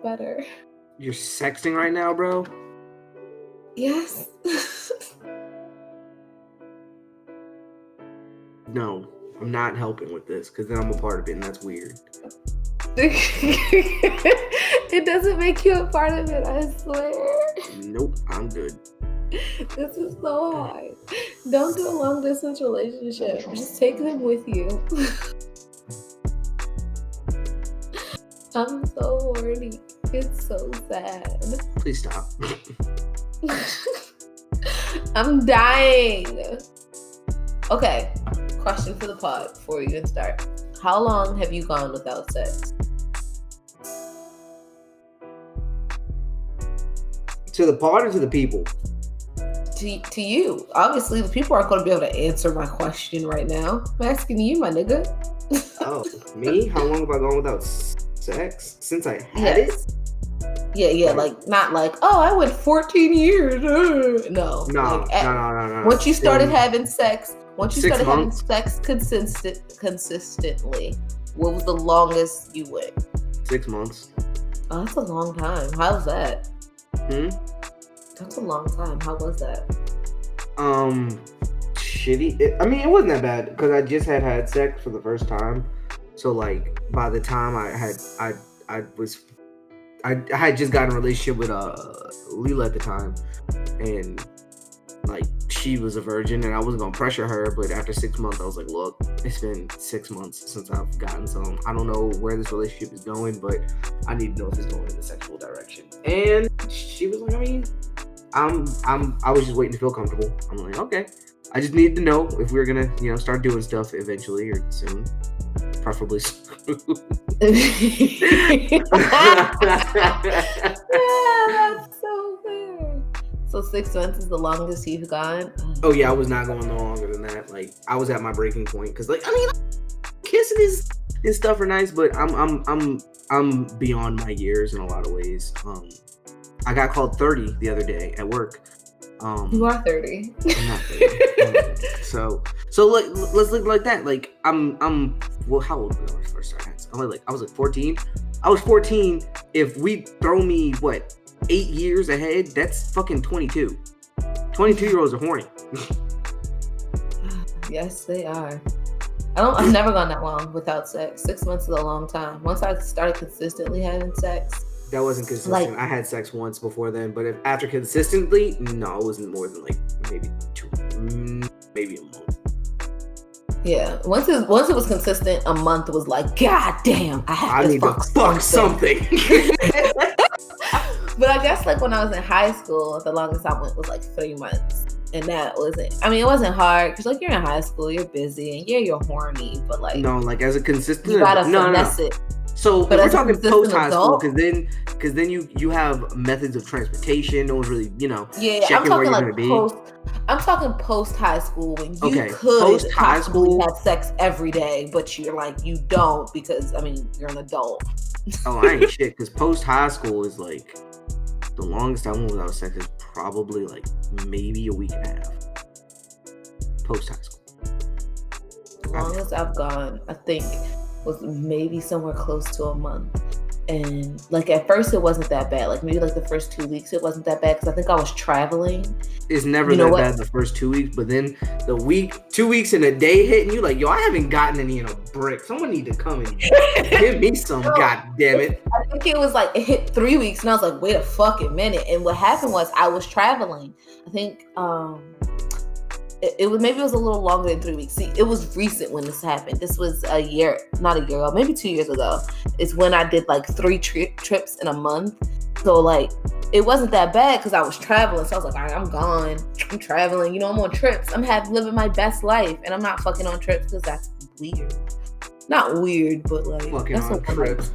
better. You're sexting right now, bro? Yes. No, I'm not helping with this because then I'm a part of it and that's weird. It doesn't make you a part of it, I swear. Nope, I'm good. This is so hard. Don't do a long distance relationship. Just take them with you. I'm so horny. It's so sad. Please stop. I'm dying. Okay, question for the pod before we even start. How long have you gone without sex? To the pod or to the people? To you. Obviously, the people aren't going to be able to answer my question right now. I'm asking you, my nigga. Oh, me? How long have I gone without sex? Since I had it? Yeah, like, not like, oh, I went 14 years. No. No. Once you started having sex, having sex consistently, what was the longest you went? 6 months. Oh, that's a long time. How's that? That's a long time. How was that? Shitty. It wasn't that bad because I just had sex for the first time. So like by the time I had just gotten a relationship with Leela at the time, and like she was a virgin, and I wasn't gonna pressure her. But after 6 months, I was like, look, it's been 6 months since I've gotten some. I don't know where this relationship is going, but I need to know if it's going in the sexual direction. And she was like, I was just waiting to feel comfortable. I'm like, okay. I just needed to know if we were gonna, start doing stuff eventually or soon. Preferably soon. Yeah, that's so fair. So 6 months is the longest you've gone? Oh yeah, I was not going no longer than that. Like I was at my breaking point because kissing and stuff are nice, but I'm beyond my years in a lot of ways. I got called 30 the other day at work. You are 30. I'm not 30. So like, let's look like that. Like well, how old was I when I first started? I was like 14. I was 14. If we throw me 8 years ahead, that's fucking 22. 22-year-olds are horny. Yes, they are. I've never gone that long without sex. 6 months is a long time. Once I started consistently having sex. That wasn't consistent. I had sex once before then, but after consistently, no, it wasn't more than maybe a month. Yeah, once it was consistent, a month was like, God damn, I need to fuck something. But I guess like when I was in high school, the longest I went was like 3 months, and that wasn't. It wasn't hard because like you're in high school, you're busy, and you're horny, but like no, like as a consistent, you gotta finesse it. So but we're talking post high school, because then you have methods of transportation. No one's really checking where you're gonna be. I'm talking post high school when you could possibly have sex every day, but you're like you don't because you're an adult. Oh, I ain't shit. Because post high school is like the longest I went without sex is probably like maybe a week and a half. Post high school. The longest I've gone, I think, was maybe somewhere close to a month. And like at first it wasn't that bad. Like maybe like the first 2 weeks it wasn't that bad because I think I was traveling. It's never that bad the first 2 weeks, but then 2 weeks in a day hitting you like, yo, I haven't gotten any in a brick. Someone need to come and give me some, god damn it. I think it was like it hit 3 weeks and I was like, wait a fucking minute. And what happened was I was traveling. I think it was maybe it was a little longer than 3 weeks. See, it was recent when this happened. This was not a year ago, maybe 2 years ago. It's when I did like 3 trips in a month. So like it wasn't that bad because I was traveling. So I was like, all right, I'm gone. I'm traveling. I'm on trips. I'm living my best life, and I'm not fucking on trips because that's weird. Not weird, but like fucking that's on trips.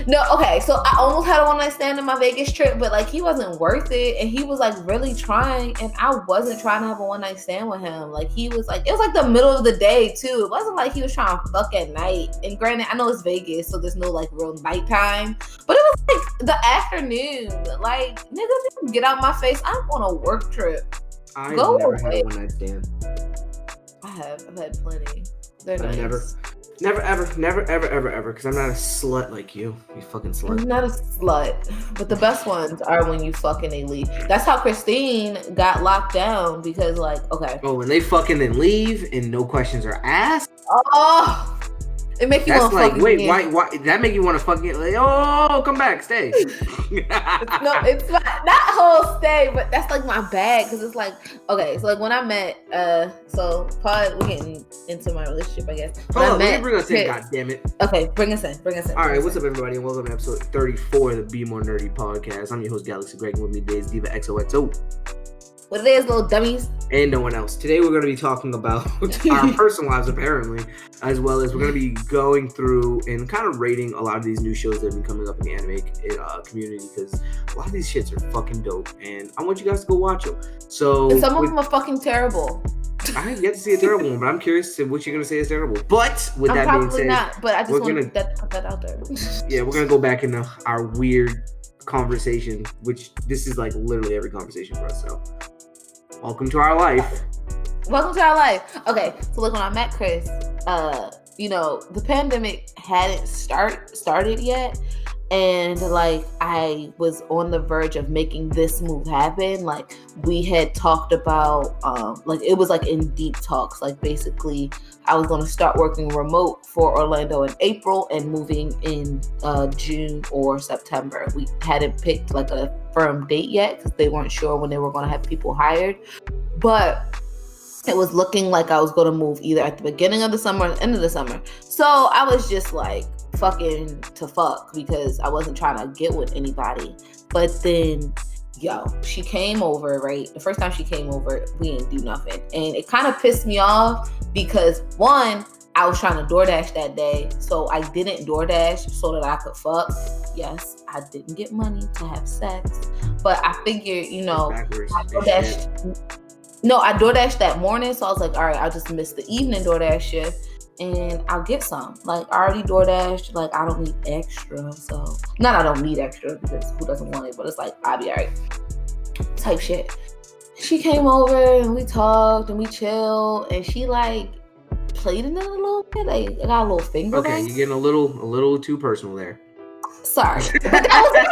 No, okay, so I almost had a one-night stand in my Vegas trip, but like he wasn't worth it, and he was like really trying, and I wasn't trying to have a one-night stand with him. Like he was like, it was like the middle of the day too. It wasn't like he was trying to fuck at night. And granted, I know it's Vegas, so there's no like real nighttime, but it was like the afternoon. Like niggas, get out my face. I'm on a work trip. I've never had a one-night stand. I've had plenty. They're nice. Never, ever, never, ever, ever, ever. Because I'm not a slut like you. You fucking slut. I'm not a slut. But the best ones are when you fucking they leave. That's how Christine got locked down because, like, okay. Oh, when they fucking then leave and no questions are asked. Oh, it make you want to like, fucking wait, why? That make you want to fucking like, oh, come back, stay. No, it's not whole stay, but that's like my bag because it's like, okay, so like when I met, so Pod, we're getting into my relationship, I guess. Hold on, let me bring us in, goddammit. Okay, bring us in. All right, what's up, everybody, and welcome to episode 34 of the Be More Nerdy podcast. I'm your host, Galaxy Greg, and with me today is Diva XOXO. What it is, little dummies. And no one else. Today we're going to be talking about our personal lives, apparently, as well as we're going to be going through and kind of rating a lot of these new shows that have been coming up in the anime community, because a lot of these shits are fucking dope, and I want you guys to go watch them. So, and some of them are fucking terrible. I have yet to see a terrible one, but I'm curious to what you're going to say is terrible. But with that being said, not, but I just want to put that out there. Yeah, we're going to go back into our weird conversation, which this is like literally every conversation for us, so welcome to our life. Okay, so look, when I met Chris, the pandemic hadn't started yet, and like I was on the verge of making this move happen. Like we had talked about, like it was like in deep talks. Like basically, I was going to start working remote for Orlando in April and moving in June or September. We hadn't picked like a firm date yet because they weren't sure when they were going to have people hired, but it was looking like I was going to move either at the beginning of the summer or the end of the summer. So I was just like fucking to fuck because I wasn't trying to get with anybody. But then, she came over, right? The first time she came over, we didn't do nothing. And it kind of pissed me off because, one, I was trying to DoorDash that day. So I didn't DoorDash so that I could fuck. Yes, I didn't get money to have sex. But I figured, I DoorDashed that morning, so I was like, all right, I'll just miss the evening DoorDash shift, and I'll get some. Like, I already DoorDashed, like, I don't need extra, so... Not I don't need extra, because who doesn't want it, but it's like, I'll be all right. Type shit. She came over, and we talked, and we chilled, and she, like, played in it a little bit. Like, I got a little finger. Okay, you're getting a little too personal there. Sorry. But that was it.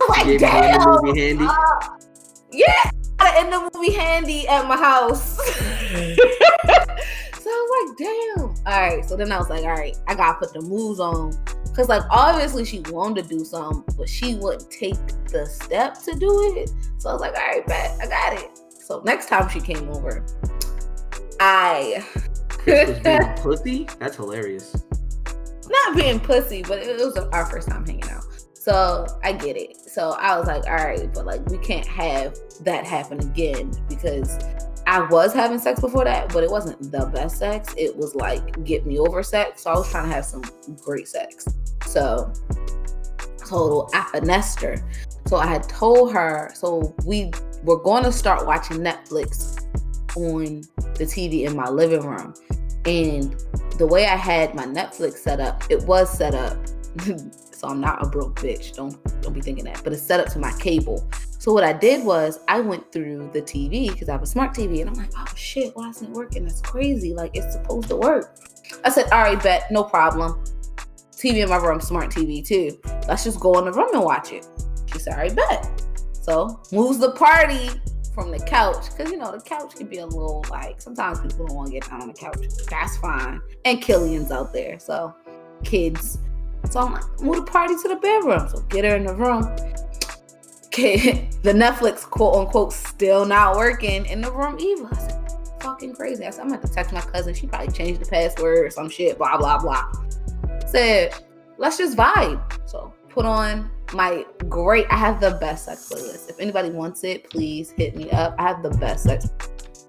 Like, damn! The movie handy? Yeah! In the movie handy at my house. So I was like, damn. All right. So then I was like, all right, I gotta put the moves on. Cause like obviously she wanted to do something, but she wouldn't take the step to do it. So I was like, all right, bet, I got it. So next time she came over, Chris was being pussy? That's hilarious. Not being pussy, but it was our first time hanging out. So I get it. So I was like, all right, but like we can't have that happen again because I was having sex before that, but it wasn't the best sex. It was like get me over sex. So I was trying to have some great sex. So I finessed her. So I had told her, so we were going to start watching Netflix on the TV in my living room. And the way I had my Netflix set up, it was set up. So I'm not a broke bitch. Don't be thinking that. But it's set up to my cable. So what I did was I went through the TV because I have a smart TV. And I'm like, oh shit, why isn't it working? That's crazy. Like it's supposed to work. I said, all right, bet, no problem. TV in my room, smart TV too. Let's just go in the room and watch it. She said, all right, bet. So moves the party from the couch. Because, the couch can be a little like, sometimes people don't want to get down on the couch. That's fine. And Killian's out there. So kids. So I'm like, move the party to the bedroom. So get her in the room. Okay, the Netflix quote unquote still not working in the room either. I said, fucking crazy. I said, I'm gonna have to text my cousin. She probably changed the password or some shit, blah, blah, blah. Said, let's just vibe. So put on I have the best sex playlist. If anybody wants it, please hit me up. I have the best sex.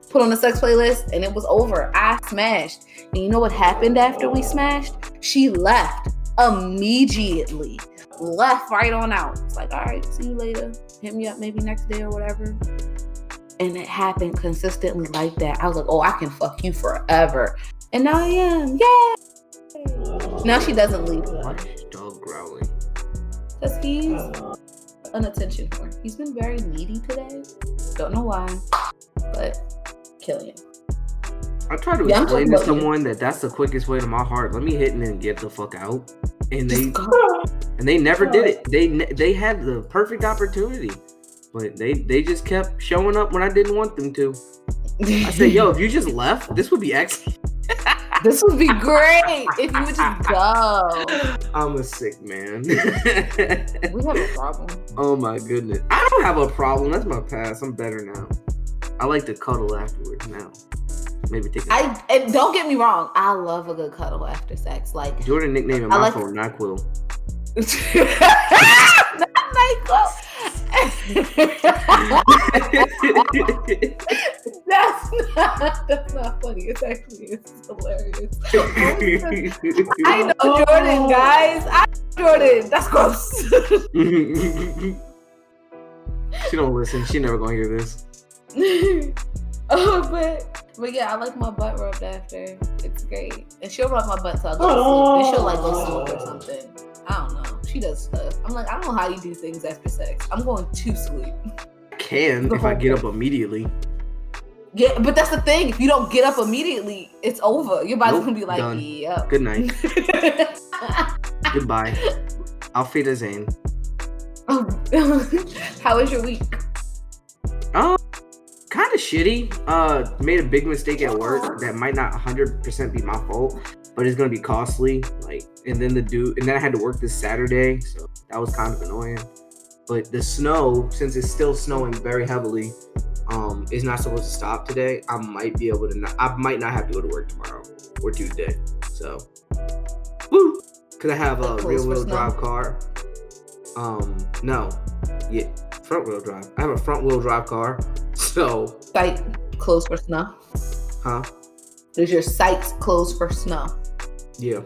Put on the sex playlist and it was over. I smashed. And you know what happened after we smashed? She left. Immediately left right on out. It's like, all right, see you later. Hit me up maybe next day or whatever. And it happened consistently like that. I was like, oh, I can fuck you forever. And now I am. Yay! Now she doesn't leave. Dog growling. Because he's an attention whore. He's been very needy today. Don't know why. But Killian. I try to Yeah, I'm explain talking to about you. someone that that's the quickest way to my heart. Let me hit and then get the fuck out. And Just go. they never did it. They had the perfect opportunity, but they just kept showing up when I didn't want them to. I said, yo, if you just left, this would be excellent. This would be great if you would just go. I'm a sick man. We have a problem. Oh my goodness. I don't have a problem. That's my past. I'm better now. I like to cuddle afterwards now. Maybe take and don't get me wrong, I love a good cuddle after sex. Like Jordan nickname in my phone, NyQuil. Not NyQuil. That's not funny. It's hilarious. I know Jordan, guys. I know Jordan. That's gross. She don't listen. She never gonna hear this. But yeah, I like my butt rubbed after. It's great. And she'll rub my butt till I go to sleep. Then she'll like go smoke or something. I don't know. She does stuff. I'm like, I don't know how you do things after sex. I'm going to sleep. I can if I get up immediately. Yeah, but that's the thing. If you don't get up immediately, it's over. Your body's gonna be like, done. Yep. Good night. Goodbye. Auf Wiedersehen. How was your week? Kind of shitty. Made a big mistake at work that might not 100% be my fault, but it's gonna be costly. Like, and then I had to work this Saturday, so that was kind of annoying. But the snow, since it's still snowing very heavily, is not supposed to stop today. I might not have to go to work tomorrow or Tuesday. So, woo! Cause I have a rear-wheel drive car. Front-wheel drive. I have a front-wheel drive car. So Site closed for snow. Huh? Is your site closed for snow? Yeah.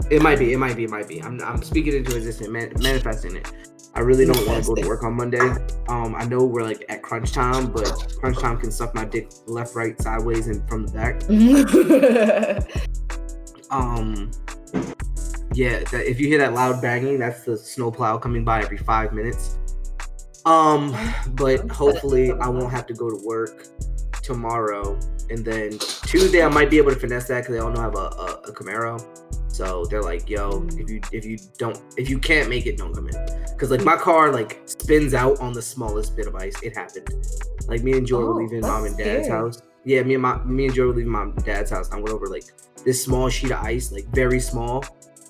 It might be. I'm speaking into existence, manifesting it. I really don't want to go to work on Monday. I know we're like at crunch time, but crunch time can suck my dick left, right, sideways, and from the back. Yeah. If you hear that loud banging, that's the snowplow coming by every 5 minutes. But hopefully I won't have to go to work tomorrow, and then Tuesday I might be able to finesse that because they all know I have a Camaro. So they're like, yo, if you can't make it, don't come in. Cause like my car like spins out on the smallest bit of ice. It happened. Like me and Joy were leaving mom and dad's house. Yeah, me and Joy were leaving mom and dad's house. And I went over like this small sheet of ice, like very small,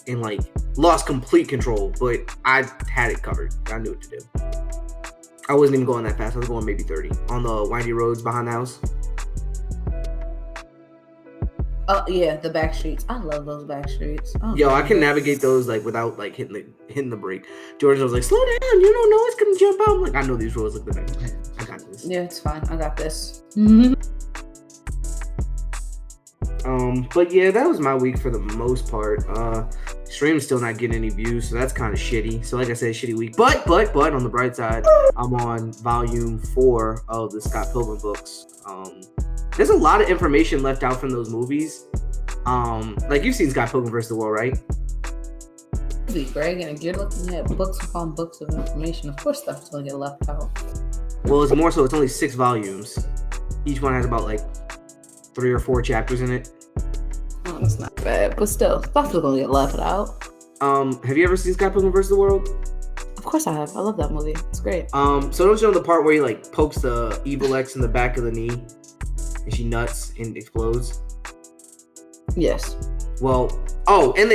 and like lost complete control. But I had it covered. I knew what to do. I wasn't even going that fast. I was going maybe 30 on the windy roads behind the house. Oh yeah, the back streets. I love those back streets. Yo, I can navigate those like without like hitting the brake. George was like, "Slow down, you don't know it's gonna jump out." I'm like, I know these roads like the back. I got this. Yeah, it's fine. I got this. But yeah, that was my week for the most part. Stream's still not getting any views, so that's kind of shitty. So like I said, shitty week. But on the bright side, I'm on volume 4 of the Scott Pilgrim books. There's a lot of information left out from those movies. Like you've seen Scott Pilgrim vs. the World, right? Greg, and if you're looking at books upon books of information, of course stuff's gonna get left out. Well, it's more so. It's only 6 volumes. Each one has about like 3 or 4 chapters in it. Oh, that's not bad, but still, stuff's gonna get left out. Have you ever seen Scott Pilgrim vs. the World? Of course I have. I love that movie. It's great. So don't you know the part where he like pokes the evil X in the back of the knee, and she nuts and explodes? Yes. Well, and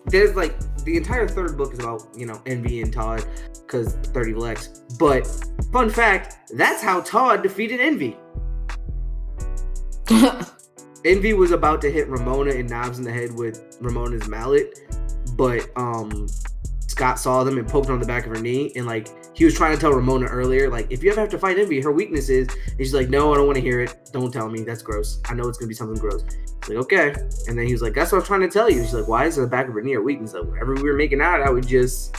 there's like the entire 3rd book is about, Envy and Todd because 30 Lex. But fun fact, that's how Todd defeated Envy. Envy was about to hit Ramona and Knobs in the head with Ramona's mallet, but Scott saw them and poked her on the back of her knee, and like he was trying to tell Ramona earlier, like, if you ever have to fight Envy, her weakness is, and she's like, no, I don't want to hear it. Don't tell me. That's gross. I know it's gonna be something gross. He's like, okay. And then he was like, that's what I was trying to tell you. She's like, why is the back of her knee her weakness? Like, whenever we were making out, I would just.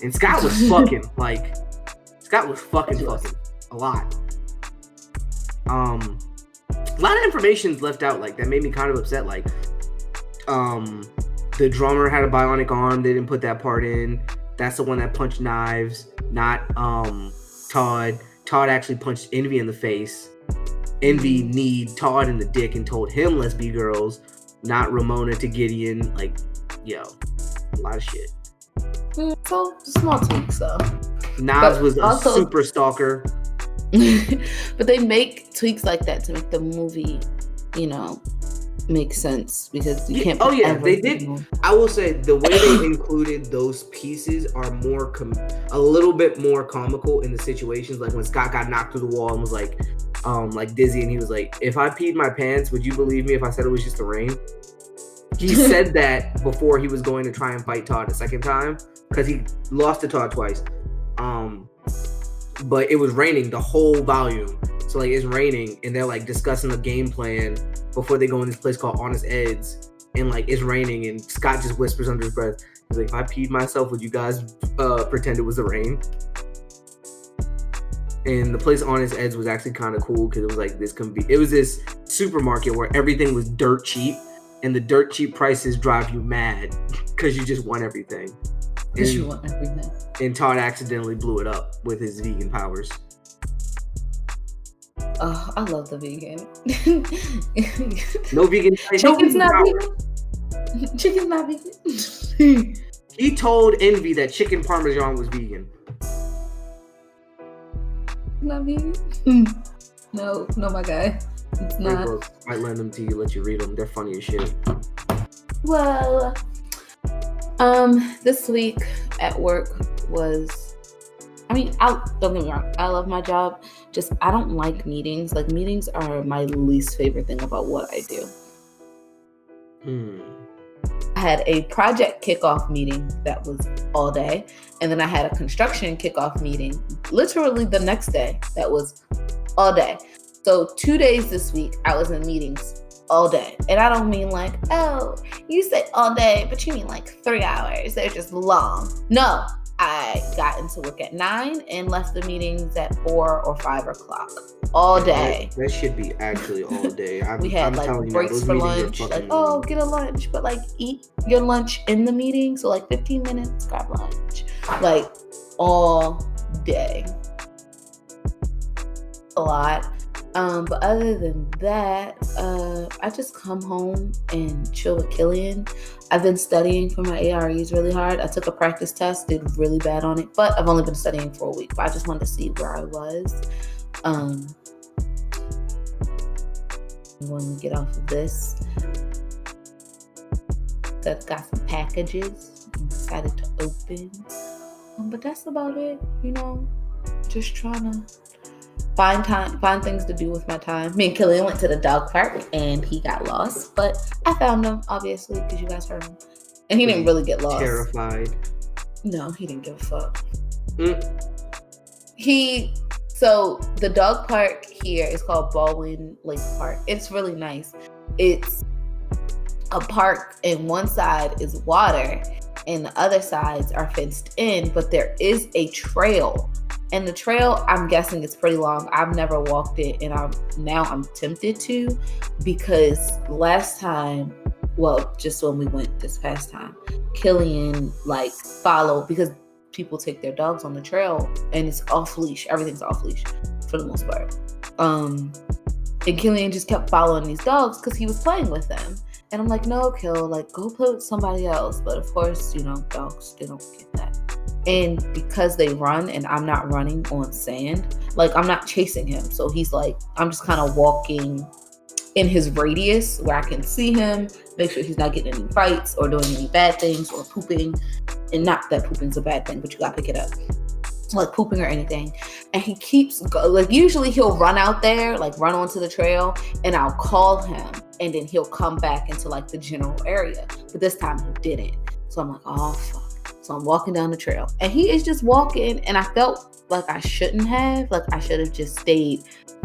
And Scott was fucking like, a lot. A lot of information's left out, like that made me kind of upset. Like, the drummer had a bionic arm. They didn't put that part in. That's the one that punched Knives, not Todd. Todd actually punched Envy in the face, Envy kneed Todd in the dick and told him let's be girls, not Ramona to Gideon. Like, yo, a lot of shit. So small tweaks though. Niles was also a super stalker. But they make tweaks like that to make the movie, make sense, because you can't. Oh yeah, they did. I will say the way they included those pieces are more a little bit more comical in the situations, like when Scott got knocked through the wall and was like dizzy, and he was like, "If I peed my pants, would you believe me if I said it was just the rain?" He said that before he was going to try and fight Todd a second time, because he lost to Todd twice. But it was raining the whole volume. So like it's raining and they're like discussing a game plan before they go in this place called Honest Ed's, and like it's raining and Scott just whispers under his breath, he's like, "If I peed myself, would you guys pretend it was the rain?" And the place Honest Ed's was actually kind of cool because it was like it was this supermarket where everything was dirt cheap, and the dirt cheap prices drive you mad because you just want everything. And Todd accidentally blew it up with his vegan powers. Oh, I love the vegan. No vegan. Chicken's not vegan. Chicken's not vegan. He told Envy that chicken parmesan was vegan. Not vegan? No, my guy. It's not. Might lend them to you, let you read them. They're funny as shit. Well, this week at work was, don't get me wrong, I love my job. Just, I don't like meetings. Like, meetings are my least favorite thing about what I do. I had a project kickoff meeting that was all day. And then I had a construction kickoff meeting literally the next day that was all day. So 2 days this week, I was in meetings all day. And I don't mean like, oh, you say all day, but you mean like 3 hours. They're just long. No, I got into work at 9 and left the meetings at 4 or 5 o'clock all day. That should be actually all day. We had like breaks for lunch, like, oh, get a lunch, but like eat your lunch in the meeting. So like 15 minutes, grab lunch, like all day. A lot. But other than that, I just come home and chill with Killian. I've been studying for my AREs really hard. I took a practice test, did really bad on it, but I've only been studying for a week. But I just wanted to see where I was. When we get off of this, I've got some packages I'm excited to open. But that's about it, just trying to find things to do with my time. Me and Killian went to the dog park and he got lost, but I found him, obviously, because you guys heard him. And he didn't really get lost. Terrified. No, he didn't give a fuck. So the dog park here is called Baldwin Lake Park. It's really nice. It's a park, and one side is water and the other sides are fenced in, but there is a trail. And the trail, I'm guessing it's pretty long. I've never walked it, and I'm tempted to, because last time, just when we went this past time, Killian followed, because people take their dogs on the trail and it's off leash. Everything's off leash for the most part. And Killian just kept following these dogs because he was playing with them. And I'm like, no, Kill, go play with somebody else. But of course, dogs, they don't get that. And because they run and I'm not running on sand, I'm not chasing him. So he's I'm just kind of walking in his radius where I can see him, make sure he's not getting any fights or doing any bad things or pooping. And not that pooping's a bad thing, but you gotta pick it up. Pooping or anything. And he keeps usually he'll run out there, run onto the trail, and I'll call him, and then he'll come back into the general area. But this time he didn't. So I'm like, oh fuck. So I'm walking down the trail and he is just walking, and I felt like I shouldn't have. I should have just stayed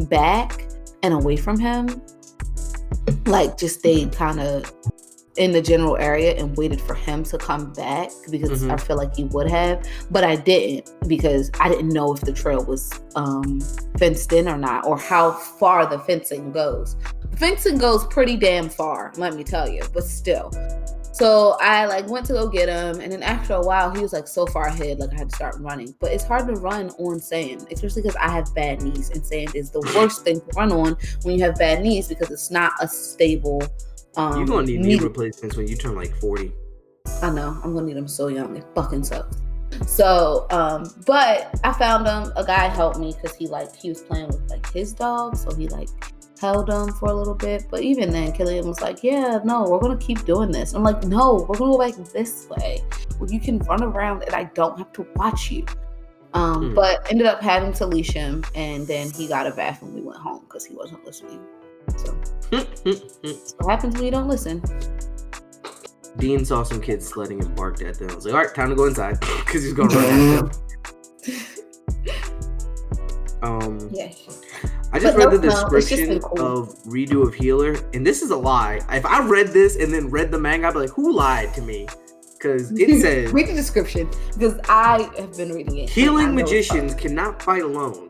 back and away from him. Just stayed kind of in the general area and waited for him to come back, because I feel like he would have. But I didn't, because I didn't know if the trail was fenced in or not, or how far the fencing goes. The fencing goes pretty damn far, let me tell you, but still. So I like went to go get him, and then after a while, he was like so far ahead, like I had to start running. But it's hard to run on sand, especially because I have bad knees, and sand is the worst thing to run on when you have bad knees because it's not a stable. You're gonna need knee replacements when you turn like 40. I know, I'm gonna need them so young. It fucking sucks. So, but I found him. A guy helped me because he was playing with like his dog, so he like held him for a little bit. But even then, Killian was like, yeah, no, we're gonna keep doing this. I'm like, no, we're gonna go back this way where you can run around and I don't have to watch you. But ended up having to leash him, and then he got a bath and we went home because he wasn't listening. So what happens when you don't listen? Dean saw some kids sledding and barked at them. I was like, all right, time to go inside because he's gonna run at them. Yeah. I just read the description of redo of Healer, and this is a lie. If I read this and then read the manga, I'd be like, who lied to me? Because it says... Read the description, because I have been reading it. Healing magicians cannot fight alone.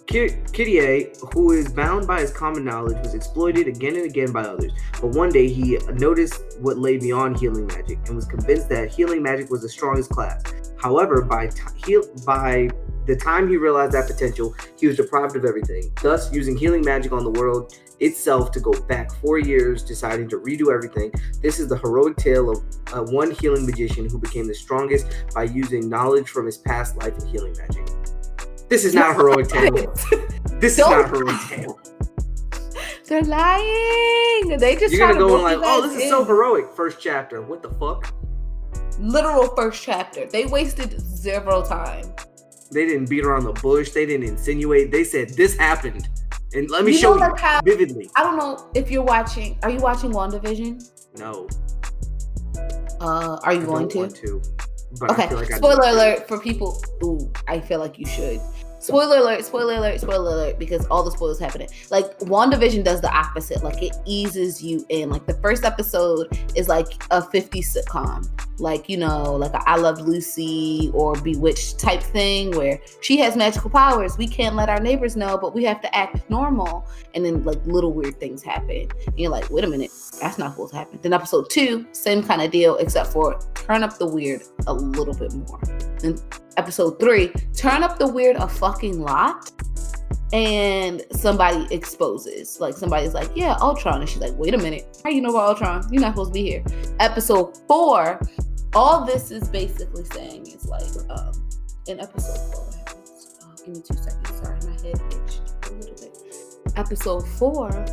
Kyrie, who is bound by his common knowledge, was exploited again and again by others. But one day he noticed what lay beyond healing magic and was convinced that healing magic was the strongest class. However, by the time he realized that potential, he was deprived of everything. Thus, using healing magic on the world itself to go back 4 years, deciding to redo everything. This is the heroic tale of one healing magician who became the strongest by using knowledge from his past life in healing magic. This is not a heroic tale. This is not a heroic tale. They're lying. They just You're gonna go and like, oh, this is so heroic. First chapter. What the fuck? Literal first chapter. They wasted zero time. They didn't beat around the bush. They didn't insinuate. They said this happened, and let me show you vividly. I don't know if you're watching. Are you watching WandaVision? No. Are you going to? But okay. I feel like spoiler alert for people. Ooh, I feel like you should. Spoiler alert, spoiler alert, spoiler alert, because all the spoilers happening. Like, WandaVision does the opposite. Like, it eases you in. Like, the first episode is like a 50s sitcom. Like, you know, like a I Love Lucy or Bewitched type thing where she has magical powers. We can't let our neighbors know, but we have to act normal. And then, like, little weird things happen. And you're like, wait a minute, that's not supposed to happen. Then episode 2, same kind of deal, except for turn up the weird a little bit more. And episode 3, turn up the weird a fucking lot, and somebody exposes. Like, somebody's like, yeah, Ultron. And she's like, wait a minute, how you know about Ultron? You're not supposed to be here. Episode 4, all this is basically saying is like, in episode 4, what happens? Give me 2 seconds. Sorry, my head itched a little bit. Episode 4,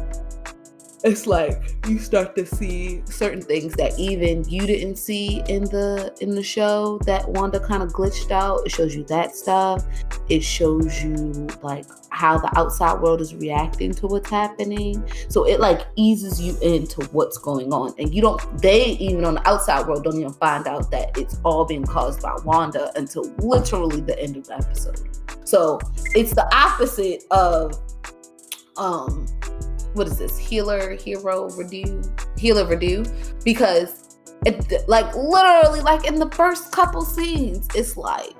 it's like you start to see certain things that even you didn't see in the show that Wanda kind of glitched out. It shows you that stuff. It shows you like how the outside world is reacting to what's happening. So it like eases you into what's going on. And they even on the outside world don't even find out that it's all being caused by Wanda until literally the end of the episode. So it's the opposite of what is this? Healer redo, because it like literally like in the first couple scenes, it's like,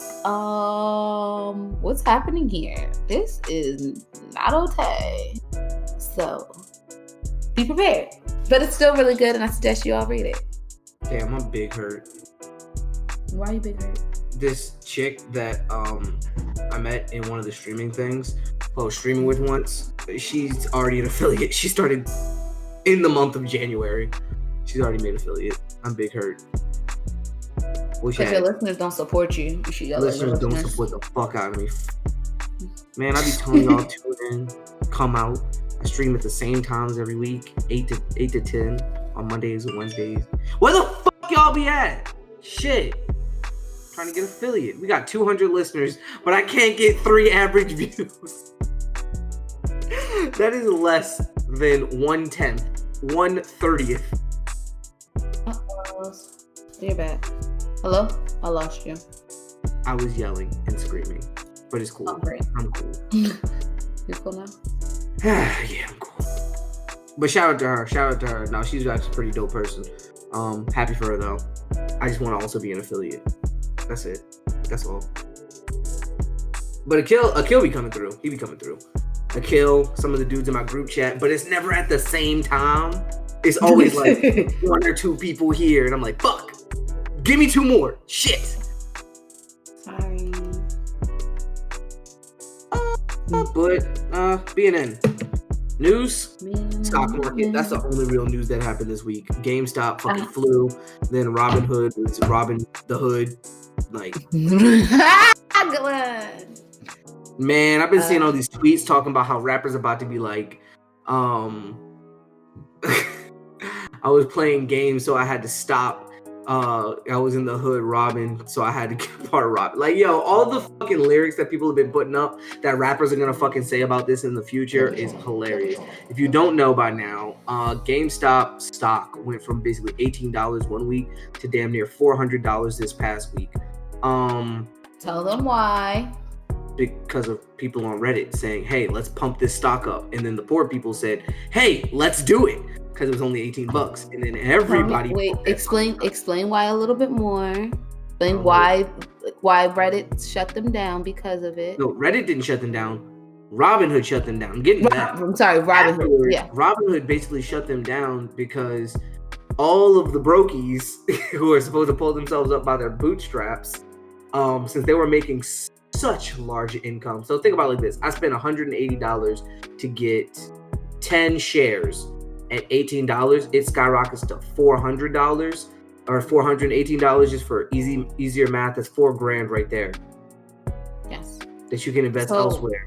what's happening here? This is not okay. So be prepared. But it's still really good, and I suggest you all read it. Damn, I'm big hurt. Why are you big hurt? This chick that I met in one of the streaming things, I was streaming with once, she's already an affiliate. She started in the month of January. She's already made affiliate. I'm big hurt. Because your listeners don't support you. You should yell at your listeners. Don't support the fuck out of me. Man, I be telling y'all tune in, come out. I stream at the same times every week, 8 to 10 on Mondays and Wednesdays. Where the fuck y'all be at? Shit. Trying to get affiliate. We got 200 listeners, but I can't get 3 average views. That is less than 1/10, 1/30th. You're back. Hello? I lost you. I was yelling and screaming, but it's cool. Oh, great. I'm cool. You're cool now? Yeah, I'm cool. But shout out to her. No, she's actually a pretty dope person. Happy for her though. I just want to also be an affiliate. That's it. That's all. But Akil be coming through. He be coming through. Akil, some of the dudes in my group chat, but it's never at the same time. It's always like one or two people here, and I'm like, fuck, give me two more. Shit. Sorry. But BNN news, stock market. That's the only real news that happened this week. GameStop fucking flew. Then Robinhood was Robin the Hood. Like, good one. Man, I've been seeing all these tweets talking about how rappers about to be like, I was playing games, so I had to stop. I was in the hood robbing, so I had to get part of robbing. Like, yo, all the fucking lyrics that people have been putting up that rappers are gonna fucking say about this in the future is hilarious. If you don't know by now, GameStop stock went from basically $18 one week to damn near $400 this past week. Tell them why. Because of people on Reddit saying, hey, let's pump this stock up. And then the poor people said, hey, let's do it. Because it was only $18. And then everybody... Explain why a little bit more. Explain why Reddit shut them down because of it. No, Reddit didn't shut them down. Robinhood shut them down. I'm getting that. I'm sorry, Robinhood. Yeah. Robinhood basically shut them down because all of the brokies who are supposed to pull themselves up by their bootstraps, since they were making such large income. So think about it like this. I spent $180 to get 10 shares at $18. It skyrockets to $400 or $418 just for easier math. That's $4,000 right there. Yes. That you can invest elsewhere.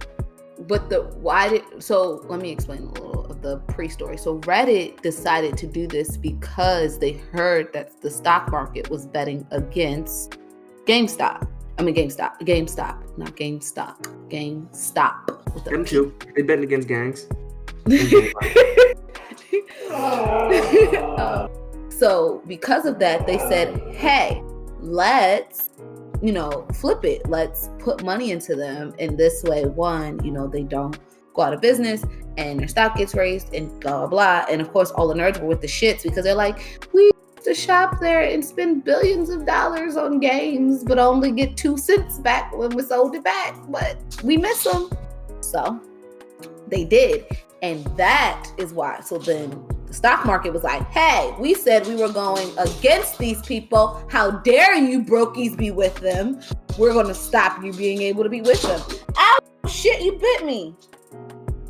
But let me explain a little of the pre-story. So Reddit decided to do this because they heard that the stock market was betting against GameStop. Not GameStop. GameStop. Them too. They betting against gangs. So because of that, they said, hey, let's, flip it. Let's put money into them. And this way, one, they don't go out of business and their stock gets raised and blah, blah, blah. And of course, all the nerds were with the shits because they're like, we to shop there and spend billions of dollars on games, but only get 2 cents back when we sold it back. But we miss them. So they did. And that is why. So then the stock market was like, hey, we said we were going against these people. How dare you brokies be with them? We're going to stop you being able to be with them. Ow, shit, you bit me.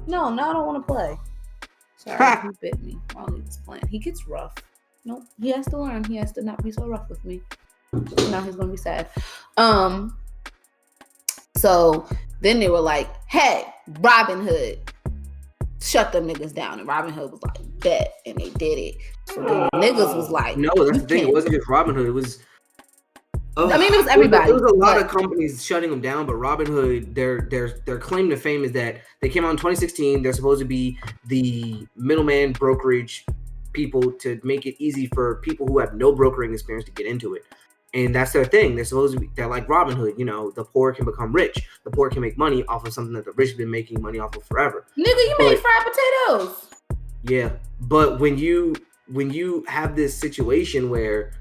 No, I don't want to play. Sorry, he bit me while he was playing. He gets rough. Nope, he has to learn. He has to not be so rough with me. Now he's going to be sad. So then they were like, hey, Robinhood, shut them niggas down. And Robinhood was like, bet. And they did it. So then the niggas was like, no, that's the thing. It wasn't just Robinhood. It was... it was everybody. There was a lot of companies shutting them down, but Robinhood, their claim to fame is that they came out in 2016. They're supposed to be the middleman brokerage people to make it easy for people who have no brokering experience to get into it. And that's their thing. They're like Robinhood, the poor can become rich. The poor can make money off of something that the rich have been making money off of forever. Nigga, you made fried potatoes. Yeah. But when you have this situation where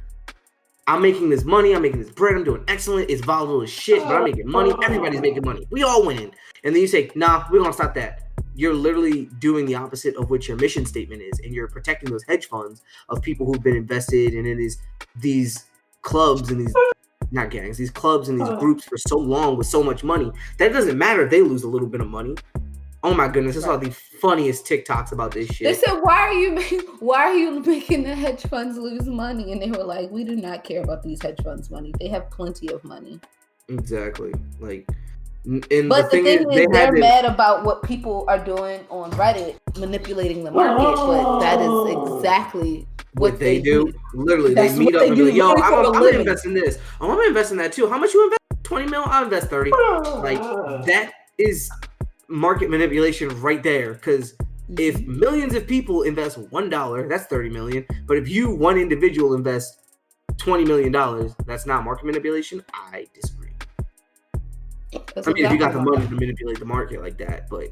I'm making this money, I'm making this bread, I'm doing excellent, it's volatile as shit, but I'm making money, everybody's making money. We all winning. And then you say, nah, we're gonna stop that. You're literally doing the opposite of what your mission statement is, and you're protecting those hedge funds of people who've been invested in these clubs and these not gangs, these clubs and these groups for so long with so much money. That doesn't matter if they lose a little bit of money. Oh my goodness, I saw the funniest TikToks about this shit. They said, why are you making the hedge funds lose money? And they were like, we do not care about these hedge funds' money. They have plenty of money. Exactly. But the thing is they're mad about what people are doing on Reddit, manipulating the market, but that is exactly what they do. Literally, they meet up and be like, yo, I'm going to invest in this. Oh, I'm going to invest in that too. How much you invest? 20 mil? I'll invest 30. Like, that is market manipulation right there. Because if millions of people invest $1, that's 30 million. But if one individual invests $20 million, that's not market manipulation. I disagree. If you got the money to manipulate the market like that, but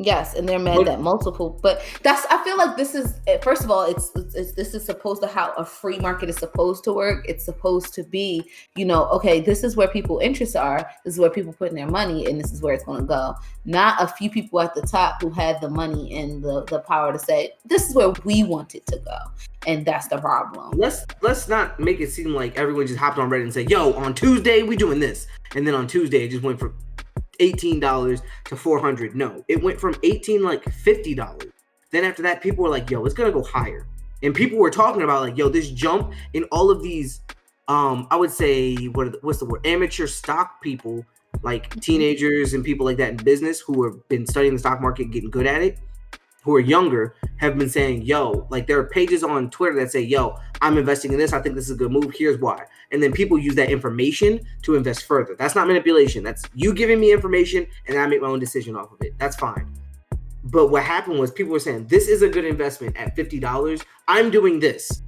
Yes, and they're mad that multiple, but I feel like this is, first of all, it's this is supposed to how a free market is supposed to work. It's supposed to be, okay, this is where people interests are, this is where people putting their money, and this is where it's going to go. Not a few people at the top who had the money and the power to say, this is where we want it to go. And that's the problem. Let's not make it seem like everyone just hopped on Reddit and said, yo, on Tuesday we doing this, and then on Tuesday it just went from $18 to $400. No, it went from $18 like $50. Then after that, people were like, yo, it's gonna go higher. And people were talking about like, yo, this jump in all of these I would say what's the word? Amateur stock people, like teenagers and people like that in business who have been studying the stock market, getting good at it, who are younger, have been saying, yo, like there are pages on Twitter that say, yo, I'm investing in this. I think this is a good move. Here's why. And then people use that information to invest further. That's not manipulation. That's you giving me information and I make my own decision off of it. That's fine. But what happened was people were saying, this is a good investment at $50. I'm doing this.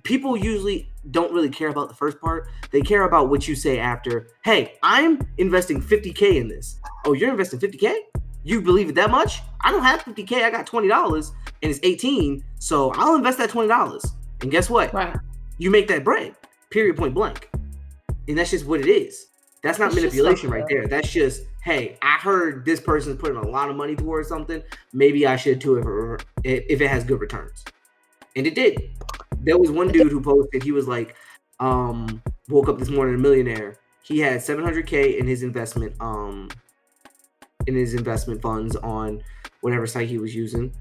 People usually don't really care about the first part. They care about what you say after. Hey, I'm investing $50K in this. Oh, you're investing $50K? You believe it that much? I don't have $50K. I got $20 and it's 18. So I'll invest that $20. And guess what? Right. You make that bread. Period, point blank. And that's just what it is. That's not manipulation right there. That's just, hey, I heard this person's putting a lot of money towards something. Maybe I should too if it has good returns. And it did. There was one dude who posted, he was like, woke up this morning a millionaire. He had $700K in his investment funds on whatever site he was using.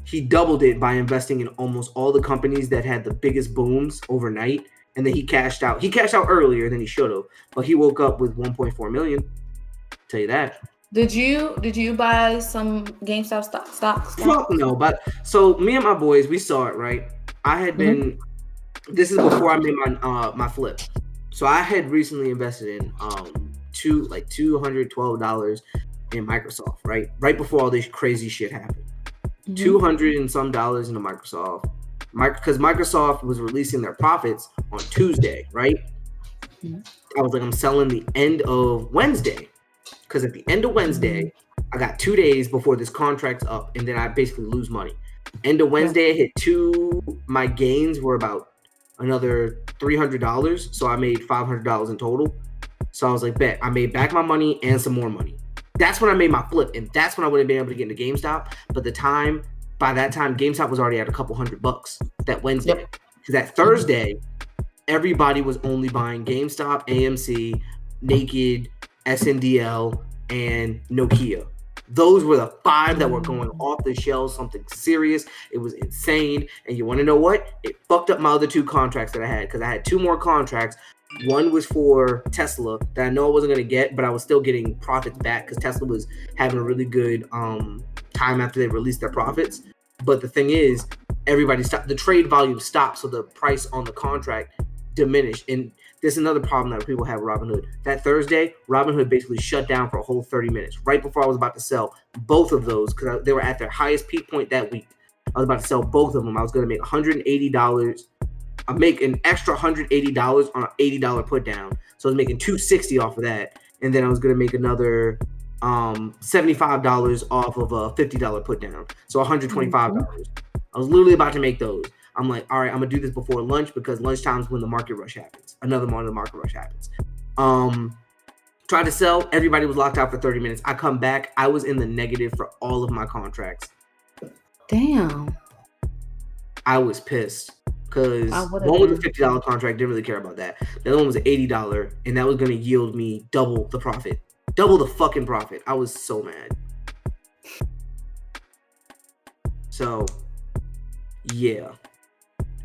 He doubled it by investing in almost all the companies that had the biggest booms overnight. And then he cashed out. He cashed out earlier than he should have, but he woke up with 1.4 million. Tell you that. Did you buy some GameStop stocks? Fuck no, but so me and my boys, we saw it, right? I had been. This is before I made my flip. So I had recently invested in $212 in Microsoft, right? Right before all this crazy shit happened. $200 and some dollars into Microsoft. Because Microsoft was releasing their profits on Tuesday, right? I was like, I'm selling the end of Wednesday. Because at the end of Wednesday, I got 2 days before this contract's up, and then I basically lose money. End of Wednesday, I hit my gains were about another $300. So I made $500 in total. So I was like, bet, I made back my money and some more money. That's when I made my flip. And that's when I would have been able to get into GameStop. But by that time, GameStop was already at a couple $100 that Wednesday. Because that Thursday, everybody was only buying GameStop, AMC, Naked, SNDL, and Nokia. Those were the 5 that were going off the shelves, something serious. It was insane. And you want to know what? It fucked up my other 2 contracts that I had, because I had 2 more contracts. One was for Tesla that I know I wasn't going to get, but I was still getting profits back because Tesla was having a really good time after they released their profits. But the thing is, everybody stopped. The trade volume stopped, so the price on the contract diminished. And there's another problem that people have with Robinhood. That Thursday, Robinhood basically shut down for a whole 30 minutes right before I was about to sell both of those, because they were at their highest peak point that week. I was about to sell both of them. I was going to make $180. I make an extra $180 on an $80 put down. So I was making $260 off of that. And then I was going to make another $75 off of a $50 put down. So $125. I was literally about to make those. I'm like, all right, I'm going to do this before lunch, because lunchtime is when the market rush happens. Another one of the market rush happens. Tried to sell. Everybody was locked out for 30 minutes. I come back. I was in the negative for all of my contracts. Damn. I was pissed. Because one was a $50 contract, didn't really care about that. The other one was an $80, and that was going to yield me double the profit. Double the fucking profit. I was so mad. So, yeah.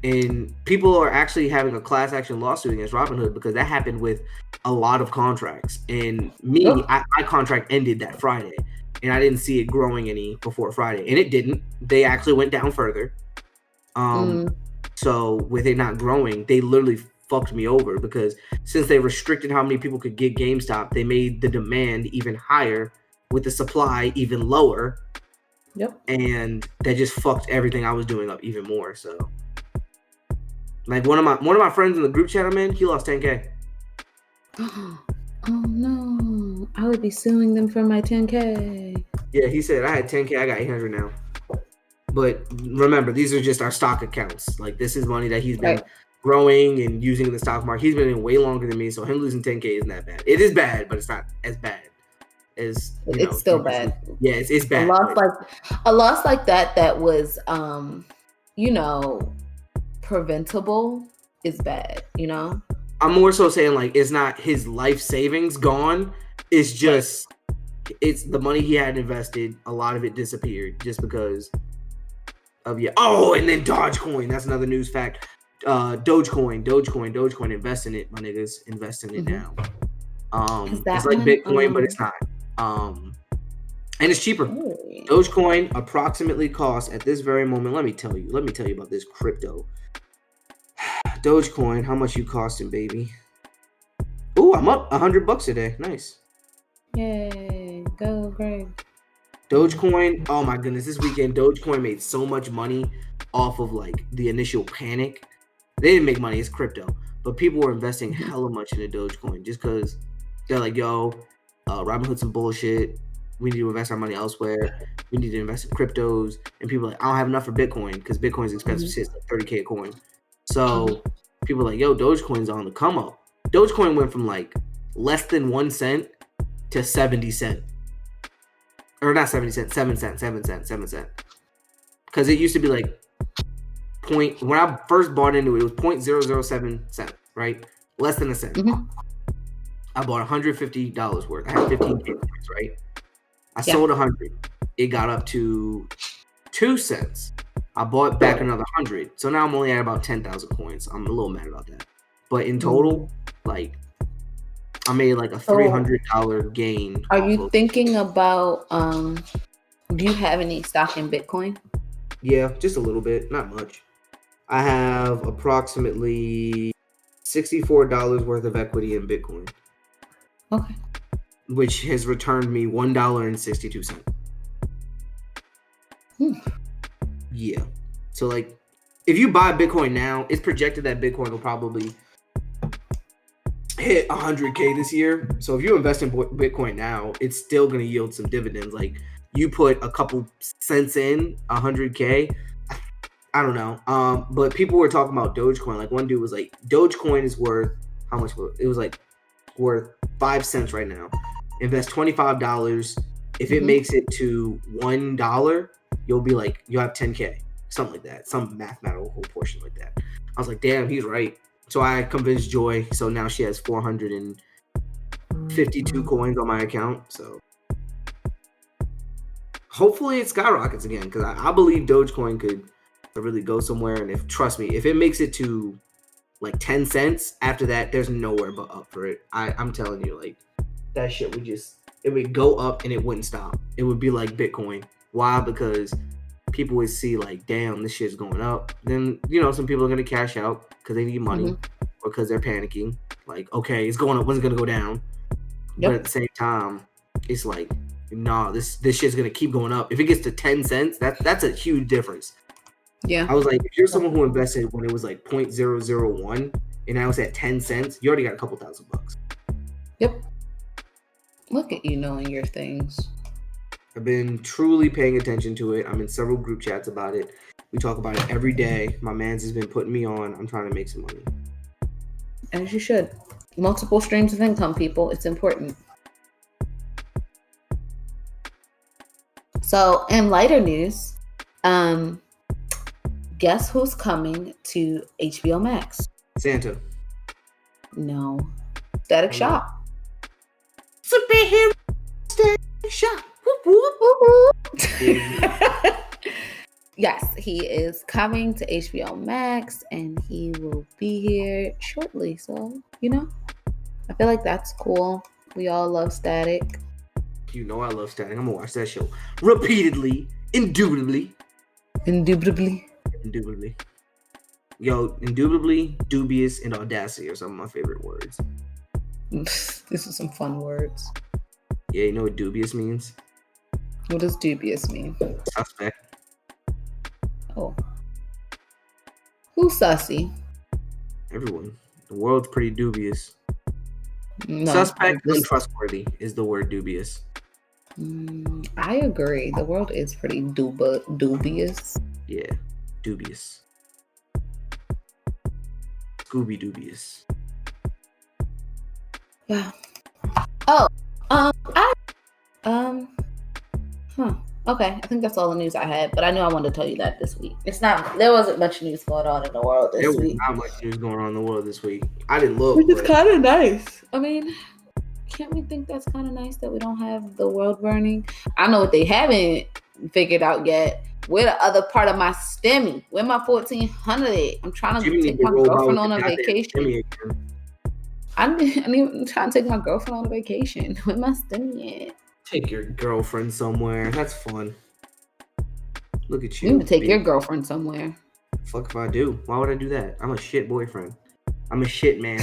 And people are actually having a class action lawsuit against Robinhood because that happened with a lot of contracts. And me, my contract ended that Friday, and I didn't see it growing any before Friday. And it didn't. They actually went down further. So with it not growing, they literally fucked me over, because since they restricted how many people could get GameStop, they made the demand even higher with the supply even lower. Yep. And that just fucked everything I was doing up even more. So like one of my friends in the group chat I'm in, he lost $10K. Oh no, I would be suing them for my 10K. Yeah, he said I had 10K, I got 800 now. But remember, these are just our stock accounts. Like this is money that he's been growing and using in the stock market. He's been in way longer than me, so him losing 10K isn't that bad. It is bad, but it's not as bad as it's still bad. Yeah, it's bad. A loss like that was preventable is bad, I'm more so saying like it's not his life savings gone. It's just it's the money he had invested. A lot of it disappeared just because of and then Dogecoin. That's another news fact. Dogecoin. Invest in it, my niggas. Invest in it now. It's like Bitcoin, but it's not. And it's cheaper. Dogecoin approximately costs at this very moment. Let me tell you about this crypto. Dogecoin, how much you costing, baby? Ooh, I'm up $100 today. Nice. Yay, go Greg. Dogecoin, oh my goodness, this weekend Dogecoin made so much money off of like the initial panic. They didn't make money, it's crypto, but people were investing hella much into Dogecoin just because they're like, Robinhood's some bullshit. We need to invest our money elsewhere. We need to invest in cryptos. And people are like, I don't have enough for Bitcoin because Bitcoin's expensive shit. It's like $30K a coin. So people are like, Dogecoin's on the come up. Dogecoin went from like less than 1 cent to 70 cents. Or not 70 cents, 7 cents. Because it used to be like when I first bought into it, it was 0.007 cents, right? Less than a cent. I bought $150 worth. I had 15K points, right? I sold 100. It got up to 2 cents. I bought back another 100. So now I'm only at about 10,000 coins. I'm a little mad about that. But in total, like, I made like a $300 gain. Are you thinking about, do you have any stock in Bitcoin? Yeah, just a little bit, not much. I have approximately $64 worth of equity in Bitcoin. Okay. Which has returned me $1.62. Yeah. So like, if you buy Bitcoin now, it's projected that Bitcoin will probably hit 100K this year. So if you invest in Bitcoin now, it's still going to yield some dividends. Like you put a couple cents in 100K. I don't know. But people were talking about Dogecoin. Like one dude was like, Dogecoin is worth how much? It was like worth 5 cents right now. Invest $25. If it makes it to $1, you'll have 10K, something like that, some mathematical portion like that. I was like, damn, he's right. So I convinced Joy. So now she has 452 coins on my account. So hopefully it skyrockets again because I believe Dogecoin could really go somewhere. And trust me, if it makes it to like 10 cents after that, there's nowhere but up for it. I'm telling you, like that shit it would go up and it wouldn't stop. It would be like Bitcoin. Why? Because people would see like, damn, this shit's going up. Then, some people are going to cash out because they need money or because they're panicking. Like, okay, it's going up. When's it going to go down? Yep. But at the same time, it's like, nah, this shit's going to keep going up. If it gets to 10 cents, that's a huge difference. Yeah. I was like, if you're someone who invested when it was like 0.001 and now it's at 10 cents, you already got a couple $1,000. Yep. Look at you knowing your things. I've been truly paying attention to it. I'm in several group chats about it. We talk about it every day. My man's has been putting me on. I'm trying to make some money. As you should. Multiple streams of income, people. It's important. So, in lighter news, guess who's coming to HBO Max? Santa. No. Static Shock. Superhero Static Shock. Yes, he is coming to HBO Max and he will be here shortly. So, I feel like that's cool. We all love Static. You know I love Static. I'm gonna watch that show repeatedly, indubitably. Yo, indubitably, dubious, and audacity are some of my favorite words. This is some fun words. Yeah, you know what dubious means? What does dubious mean? Suspect. Oh. Who's sussy? Everyone. The world's pretty dubious. No, Suspect, untrustworthy is the word dubious. I agree. The world is pretty dubious. Yeah, dubious. Scooby dubious. Yeah. Oh, okay. I think that's all the news I had, but I knew I wanted to tell you that this week. There wasn't much news going on in the world this week. There was not much news going on in the world this week. I didn't look. Which is kind of nice. I mean, can't we think that's kind of nice that we don't have the world burning? I know what they haven't figured out yet. Where the other part of my STEMI? Where my 1400? I'm trying to take my girlfriend on a vacation. I'm trying to take my girlfriend on a vacation. Where my STEMI at? Take your girlfriend somewhere. That's fun. Look at you. You need to take your girlfriend somewhere. Fuck if I do. Why would I do that? I'm a shit boyfriend. I'm a shit man.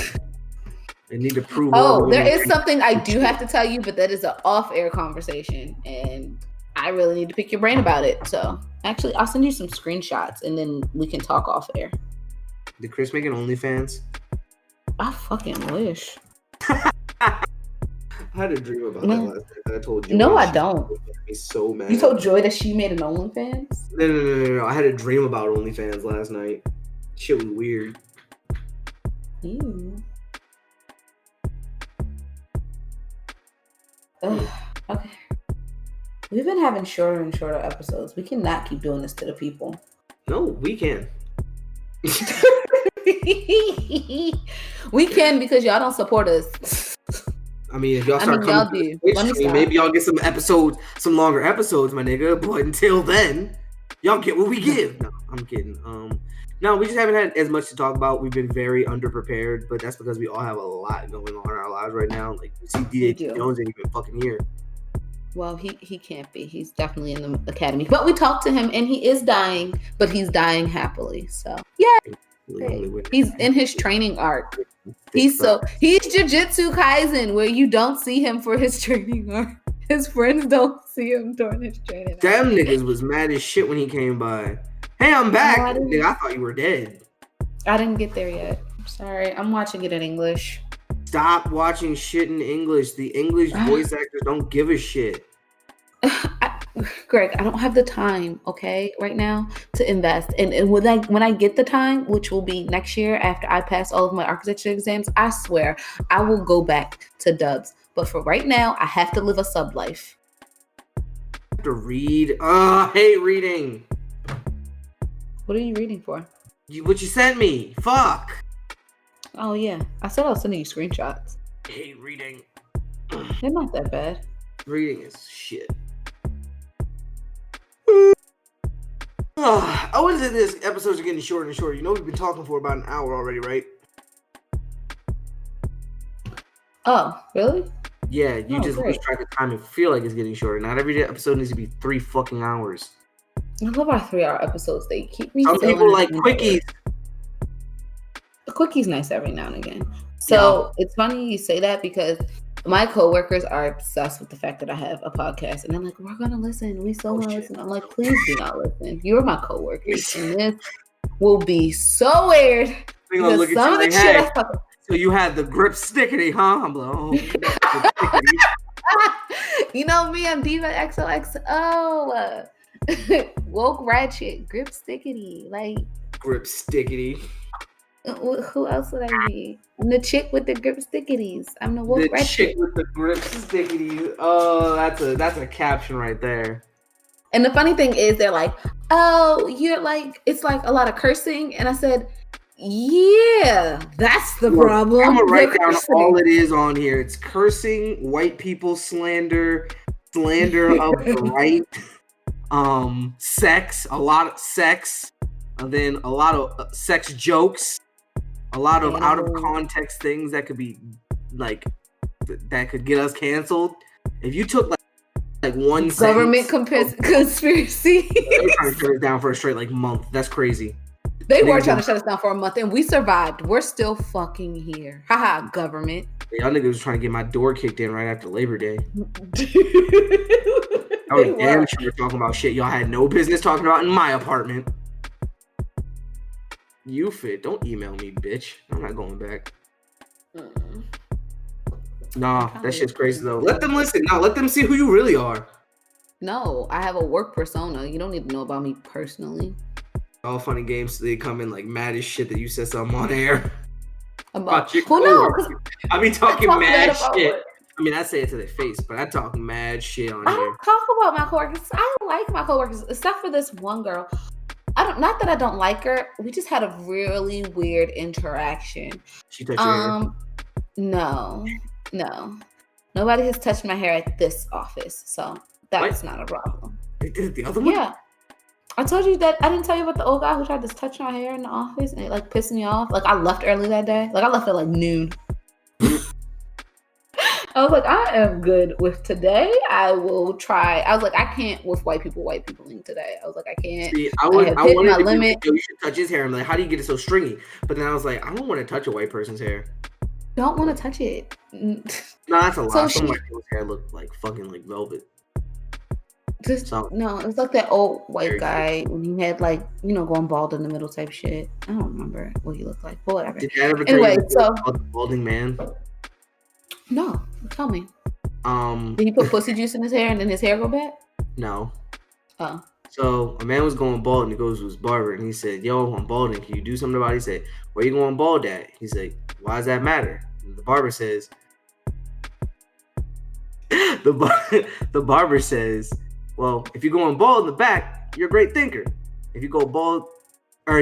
I need to prove. Oh, there is something I do have to tell you, but that is an off-air conversation, and I really need to pick your brain about it. So, actually, I'll send you some screenshots, and then we can talk off-air. Did Chris make an OnlyFans? I fucking wish. I had a dream about that last night. I told you. No, I don't. Me so mad. You told Joy that she made an OnlyFans? No. I had a dream about OnlyFans last night. Shit was weird. Ew. Ugh. Okay. We've been having shorter and shorter episodes. We cannot keep doing this to the people. No, we can. We can because y'all don't support us. I mean, if y'all start coming to Twitch, maybe y'all get some longer episodes, my nigga. But until then, y'all get what we give. No, I'm kidding. No, we just haven't had as much to talk about. We've been very underprepared, but that's because we all have a lot going on in our lives right now. Like, you see, DJ Jones ain't even fucking here. Well, he can't be. He's definitely in the academy. But we talked to him, and he is dying, but he's dying happily. So, yeah. He's in his training arc. He's Jujutsu Kaisen, where you don't see him for his training arc. His friends don't see him during his training arc. Damn niggas was mad as shit when he came by. Hey, I'm back. Nigga, I thought you were dead. I didn't get there yet. I'm sorry. I'm watching it in English. Stop watching shit in English. The English voice actors don't give a shit. Greg, I don't have the time, okay, right now to invest. And when I get the time, which will be next year after I pass all of my architecture exams, I swear I will go back to dubs. But for right now, I have to live a sub life. I have to read. I hate reading. What are you reading for? What you sent me. Fuck. Oh, yeah. I said I was sending you screenshots. I hate reading. They're not that bad. Reading is shit. I would say this episodes are getting shorter and shorter. You know we've been talking for about an hour already, right? Oh, really? Yeah, you just lose track of time and feel like it's getting shorter. Not every episode needs to be 3 fucking hours. I love our 3-hour episodes. They keep me. Some people like quickies. A quickies nice every now and again. So It's funny you say that because my coworkers are obsessed with the fact that I have a podcast, and they're like, "We're gonna listen. We still want to listen." I'm like, "Please do not listen. You're my coworkers, and this will be so weird." Some of the shit I talk about. So you had the grip stickity, huh? I'm like, oh. You know me, I'm Diva XOXO. Woke ratchet, grip stickity, like grip stickity. Who else would I be? I'm the chick with the grip stickities. I'm the woke ratchet. Chick with the grip stickities. Oh, that's a caption right there. And the funny thing is, they're like, "Oh, you're like, it's like a lot of cursing," and I said, "Yeah, that's the problem." I'm gonna write down all it is on here. It's cursing, white people slander of the right, sex, a lot of sex, and then a lot of sex jokes, a lot of out of context things that could be like that could get us canceled. If you took like one government conspiracy, they were trying to shut it down for a straight like month. That's crazy. They were trying to shut us down for a month, and we survived. We're still fucking here. Haha, government. Y'all niggas was trying to get my door kicked in right after Labor Day. I was damn sure talking about shit y'all had no business talking about in my apartment. You fit. Don't email me, bitch. I'm not going back. Nah, that shit's crazy though. Let them listen. No, let them see who you really are. No, I have a work persona. You don't need to know about me personally. All funny games. So they come in like mad as shit that you said something on air. About your well, no, coworker. I be talking talk mad bad shit. work. I mean, I say it to their face, but I talk mad shit on I here. don't talk about my coworkers. I don't like my coworkers, except for this one girl. Not that I don't like her. We just had a really weird interaction. She touched your hair? No. Nobody has touched my hair at this office, so that's not a problem. They did it the other one? Yeah. I told you that I didn't tell you about the old guy who tried to touch my hair in the office and it like pissed me off. Like I left early that day. Like I left at like noon. I was like, I am good with today. I will try. I was like, I can't with white peopling today. I was like, I can't. See, I wanted my to limit. You should touch his hair. I'm like, how do you get it so stringy? But then I was like, I don't want to touch a white person's hair. Don't want to touch it. No, that's a lot. Some white people's hair look like fucking like velvet. No, it's like that old white guy when he had like, going bald in the middle type shit. I don't remember what he looked like, but whatever. Did that ever anyway, so the balding man? No, tell me. Did he put pussy juice in his hair and then his hair go back? No. Oh. So a man was going bald and he goes to his barber and he said, "Yo, I'm balding. Can you do something about it?" He said, "Where you going bald at?" He's like, "Why does that matter?" And the barber says, the barber says, "Well, if you're going bald in the back, you're a great thinker. If you go bald in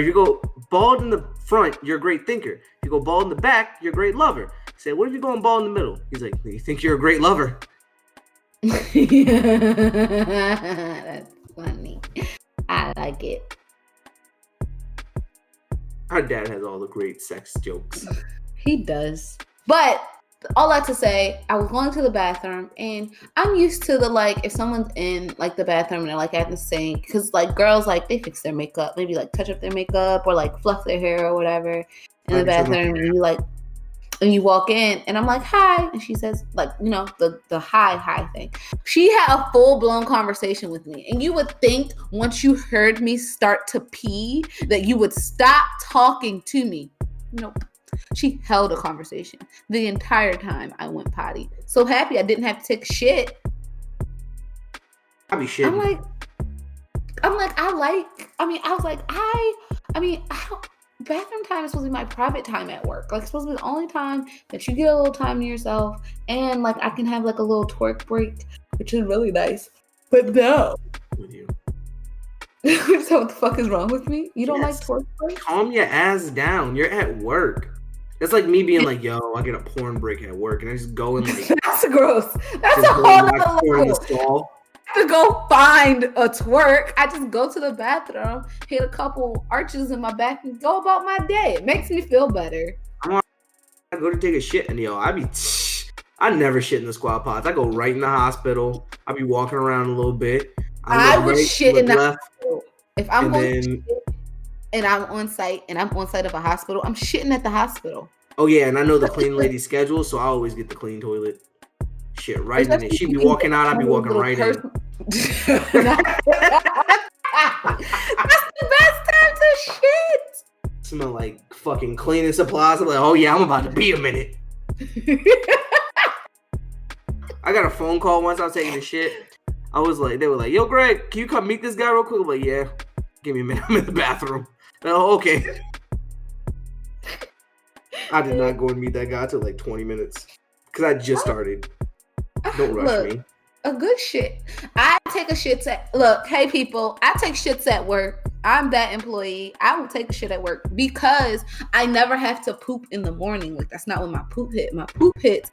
the front, you're a great thinker. If you go bald in the back, you're a great lover." I said, "What if you're going bald in the middle?" He's like, "You think you're a great lover?" That's funny. I like it. Our dad has all the great sex jokes. He does. But all that to say, I was going to the bathroom and I'm used to the like if someone's in like the bathroom and they're like at the sink, because like girls like they fix their makeup, maybe like touch up their makeup or like fluff their hair or whatever in the bathroom, and you walk in and I'm like, "Hi," and she says like, the hi thing. She had a full-blown conversation with me, and you would think once you heard me start to pee that you would stop talking to me. Nope. She held a conversation the entire time I went potty. So happy I didn't have to take a shit. I be shitting. Bathroom time is supposed to be my private time at work. Like, it's supposed to be the only time that you get a little time to yourself, and like I can have like a little twerk break, which is really nice. But no. With you. So what the fuck is wrong with me? You don't like twerk breaks? Calm your ass down. You're at work. That's like me being like, "Yo, I get a porn break at work," and I just go and like. That's gross. That's a whole other level. To go find a twerk, I just go to the bathroom, hit a couple arches in my back, and go about my day. It makes me feel better. I go to take a shit, and I never shit in the squat pods. I go right in the hospital. I be walking around a little bit. I would shit in the hospital. If I'm going to shit and I'm on site of a hospital, I'm shitting at the hospital. Oh yeah, and I know the clean lady's schedule, so I always get the clean toilet. Shit right in it. She be walking out, I be walking right in. That's the best time to shit. Smell like fucking cleaning supplies. I'm like, "Oh yeah, I'm about to be a minute." I got a phone call once I was taking a shit. They were like, "Yo, Greg, can you come meet this guy real quick?" I'm like, "Yeah, give me a minute. I'm in the bathroom." Oh, okay. I did not go and meet that guy till like 20 minutes because I just started. Don't rush me. A good shit. I take a shit hey people, I take shits at work. I'm that employee. I will take a shit at work because I never have to poop in the morning. Like, that's not when my poop hit. My poop hits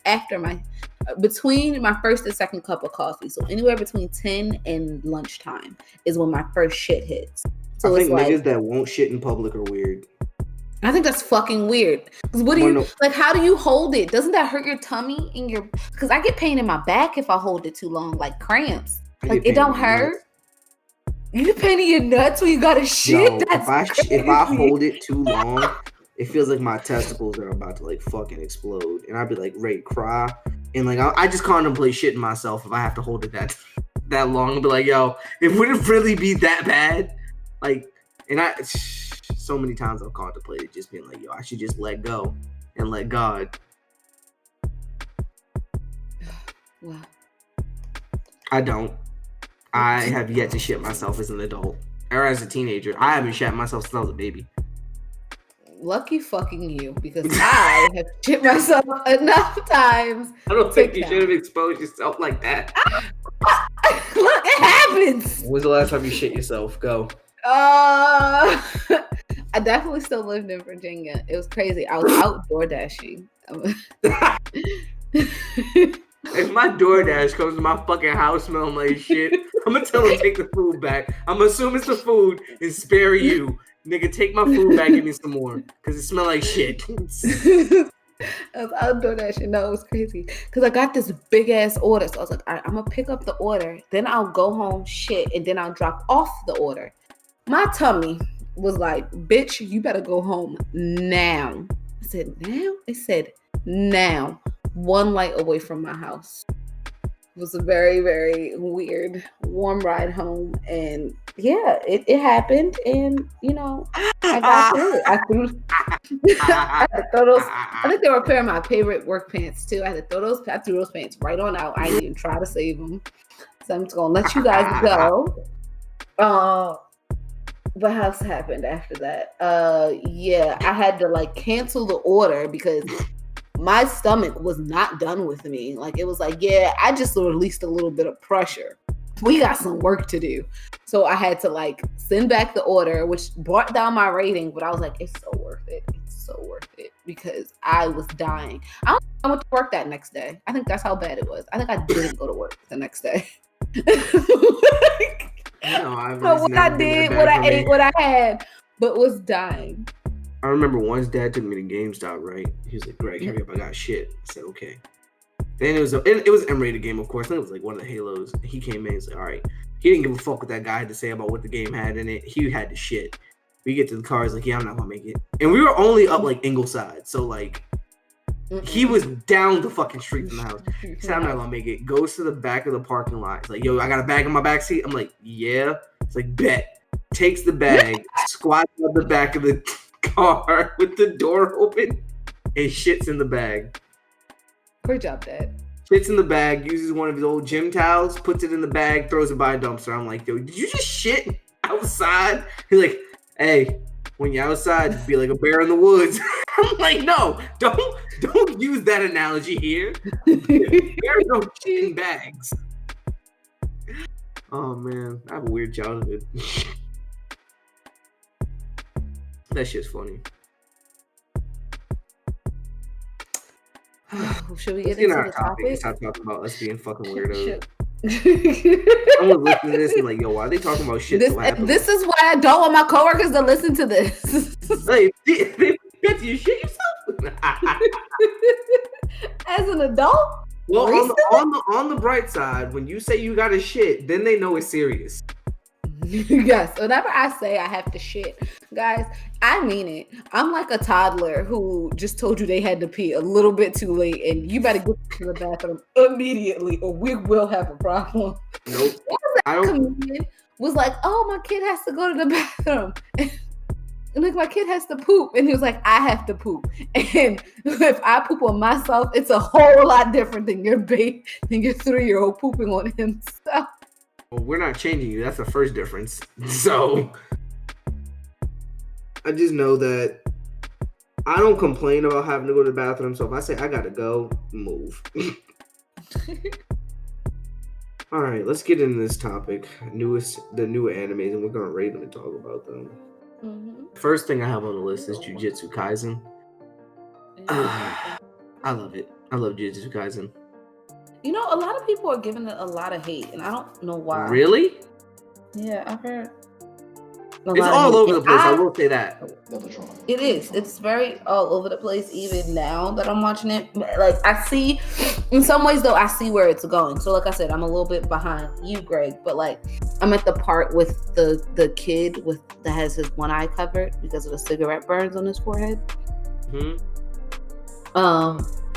between my first and second cup of coffee. So anywhere between 10 and lunchtime is when my first shit hits. So I think niggas that won't shit in public are weird. I think that's fucking weird. How do you hold it? Doesn't that hurt your tummy because I get pain in my back if I hold it too long, like cramps. Like, it don't hurt. You get pain in your nuts when you gotta shit? Yo, if I hold it too long, it feels like my testicles are about to like fucking explode. And I'd be like ready to cry. And like, I just contemplate shitting myself if I have to hold it that long. I'd be like, "Yo, would it really be that bad?" Like, and so many times I've contemplated just being like, "Yo, I should just let go and let God." Wow. I don't. I have yet to shit myself as an adult or as a teenager. I haven't shat myself since I was a baby. Lucky fucking you, because I have shit myself enough times. I don't think you should have exposed yourself like that. Look, it happens. When's the last time you shit yourself? Go. I definitely still lived in Virginia. It was crazy. I was outdoor dashing. If my DoorDash comes to my fucking house smelling like shit, I'm gonna tell him to take the food back. I'm gonna assume it's the food and spare you. Nigga, take my food back, give me some more. Because it smell like shit. I was outdoor dashing. No, it was crazy. Because I got this big ass order. So I was like, all right, I'm gonna pick up the order. Then I'll go home, shit, and then I'll drop off the order. My tummy was like, bitch, you better go home now. I said, now? It said, now. One light away from my house. It was a very, very weird, warm ride home. And yeah, it happened. And, you know, I got through it. I had to throw those. I think they were a pair of my favorite work pants, too. I threw those pants right on out. I didn't even try to save them. So I'm just going to let you guys go. What else happened after that? Yeah, I had to like cancel the order because my stomach was not done with me. Like, it was like, yeah, I just released a little bit of pressure. We got some work to do. So I had to like send back the order, which brought down my rating, but I was like, it's so worth it. It's so worth it because I was dying. I don't think I went to work that next day. I think that's how bad it was. I think I didn't go to work the next day. What I did, what I ate, what I had, but was dying. I remember once Dad took me to GameStop, right? He was like, Greg, hurry up, I got shit. I said, okay. Then it was an M-rated game, of course. I think it was like one of the Halos. He came in and said, all right. He didn't give a fuck what that guy had to say about what the game had in it. He had the shit. We get to the car, he's like, yeah, I'm not gonna make it. And we were only up like Ingleside. So like, he was down the fucking street from the house. He said, I'm not gonna make it. Goes to the back of the parking lot. He's like, yo, I got a bag in my back seat. I'm like, yeah. It's like, bet. Takes the bag, squats on the back of the car with the door open, and shits in the bag. Great job, Dad. Shits in the bag, uses one of his old gym towels, puts it in the bag, throws it by a dumpster. I'm like, yo, did you just shit outside? He's like, hey, when you're outside, be like a bear in the woods. I'm like, no, don't use that analogy here. Bears don't shit in bags. Oh man, I have a weird childhood. That shit's funny. Should we get into the topic? Stop talking about us being fucking weirdos. Someone listening to this and like, yo, why are they talking about shit? This is why I don't want my coworkers to listen to this. Hey, you shit yourself? As an adult? Well, on the bright side, when you say you got to shit, then they know it's serious. Yes, whenever I say I have to shit, guys, I mean it. I'm like a toddler who just told you they had to pee a little bit too late, and you better get to the bathroom immediately, or we will have a problem. Nope. Comedian was like, "Oh, my kid has to go to the bathroom." And like, my kid has to poop, and he was like, I have to poop. And if I poop on myself, it's a whole lot different than your 3-year-old pooping on himself. Well, we're not changing you. That's the first difference. So I just know that I don't complain about having to go to the bathroom. So if I say I gotta go, move. All right, let's get into this topic. The newer animes, and we're gonna rate them and talk about them. Mm-hmm. First thing I have on the list is Jujutsu Kaisen. I love it. I love Jujutsu Kaisen. You know, a lot of people are giving it a lot of hate, and I don't know why. Really? Yeah, I've heard. It's all over the place. I will say that. It is. It's very all over the place, even now that I'm watching it. Like, I see, in some ways, though, I see where it's going. So, like I said, I'm a little bit behind you, Greg, but, like, I'm at the part with the kid that has his one eye covered because of the cigarette burns on his forehead. Mm-hmm.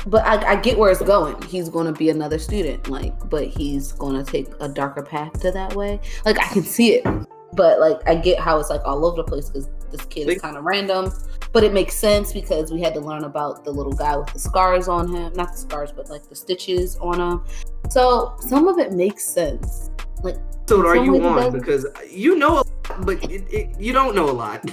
But I get where it's going. He's going to be another student, but he's going to take a darker path to that way. Like, I can see it. But, like, I get how it's, like, all over the place because this kid is kind of random. but it makes sense because we had to learn about the little guy with the scars on him, not the scars, but like the stitches on him. So some of it makes sense. Like, so are you on? Because you know a lot, but you don't know a lot.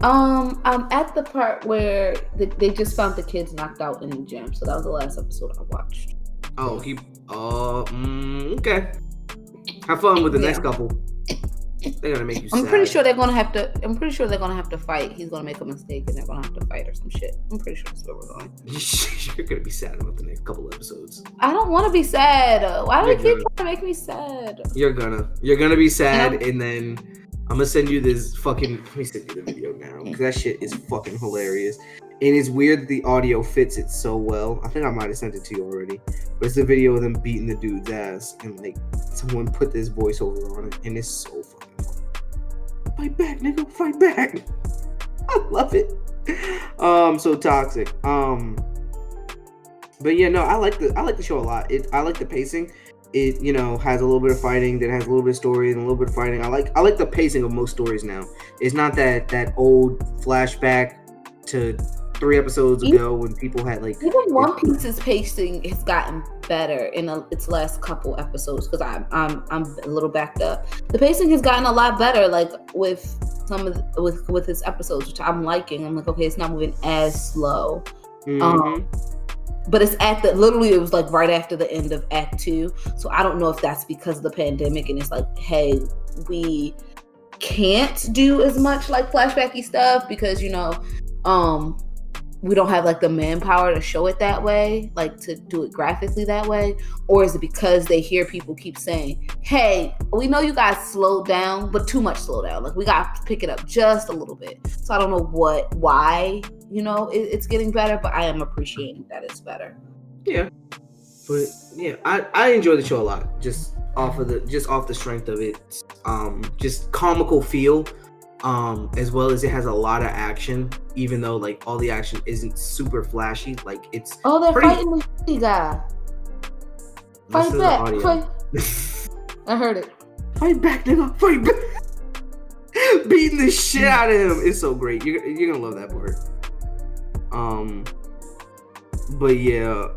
I'm at the part where they just found the kids knocked out in the gym. So that was the last episode I watched. Oh, okay. Have fun with the next couple. They're gonna make you sad. I'm pretty sure they're gonna have to fight. He's gonna make a mistake and they're gonna have to fight or some shit. I'm pretty sure that's where we're going. You're gonna be sad about the next couple episodes. I don't want to be sad. Why do they keep trying to make me sad? You're gonna be sad, and then I'm gonna send you this fucking. Let me send you the video now because that shit is fucking hilarious. And it's weird that the audio fits it so well. I think I might have sent it to you already. But it's a video of them beating the dude's ass. And like someone put this voiceover on it. And it's so fucking funny. Fight back, nigga. Fight back. I love it. So toxic. But yeah, no, I like the show a lot. I like the pacing. It, has a little bit of fighting, then has a little bit of story and a little bit of fighting. I like the pacing of most stories now. It's not that old flashback to 3 episodes ago when people had like even One Piece's pacing has gotten better in its last couple episodes because I'm a little backed up. The pacing has gotten a lot better, like with some of with his episodes, which I'm liking. I'm like, okay, it's not moving as slow. Mm-hmm. But it's literally it was like right after the end of Act 2. So I don't know if that's because of the pandemic and it's like, hey, we can't do as much like flashbacky stuff because we don't have like the manpower to show it that way, like to do it graphically that way, or is it because they hear people keep saying, hey, we know you guys slowed down, but too much slow down, like we got to pick it up just a little bit. So I don't know why it's getting better, but I am appreciating that it's better. Yeah, but yeah, I enjoy the show a lot, just off the strength of it, just comical feel. As well as it has a lot of action, even though like all the action isn't super flashy. Like it's they're fighting the guy. Fight back! I heard it. Fight back, nigga! Fight back! Beating the shit out of him. It's so great. You're gonna love that part. But yeah,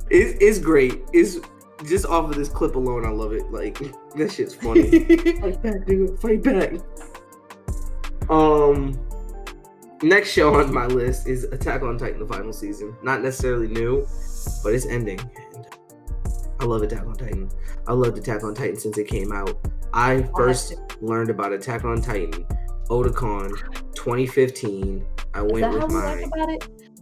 it's great. It's just off of this clip alone, I love it. Like, that shit's funny. Fight back, dude. Fight back. Next show on my list is Attack on Titan, the final season. Not necessarily new, but it's ending. And I love Attack on Titan. I loved Attack on Titan since it came out. I first learned about Attack on Titan, Otakon, 2015. I went with my...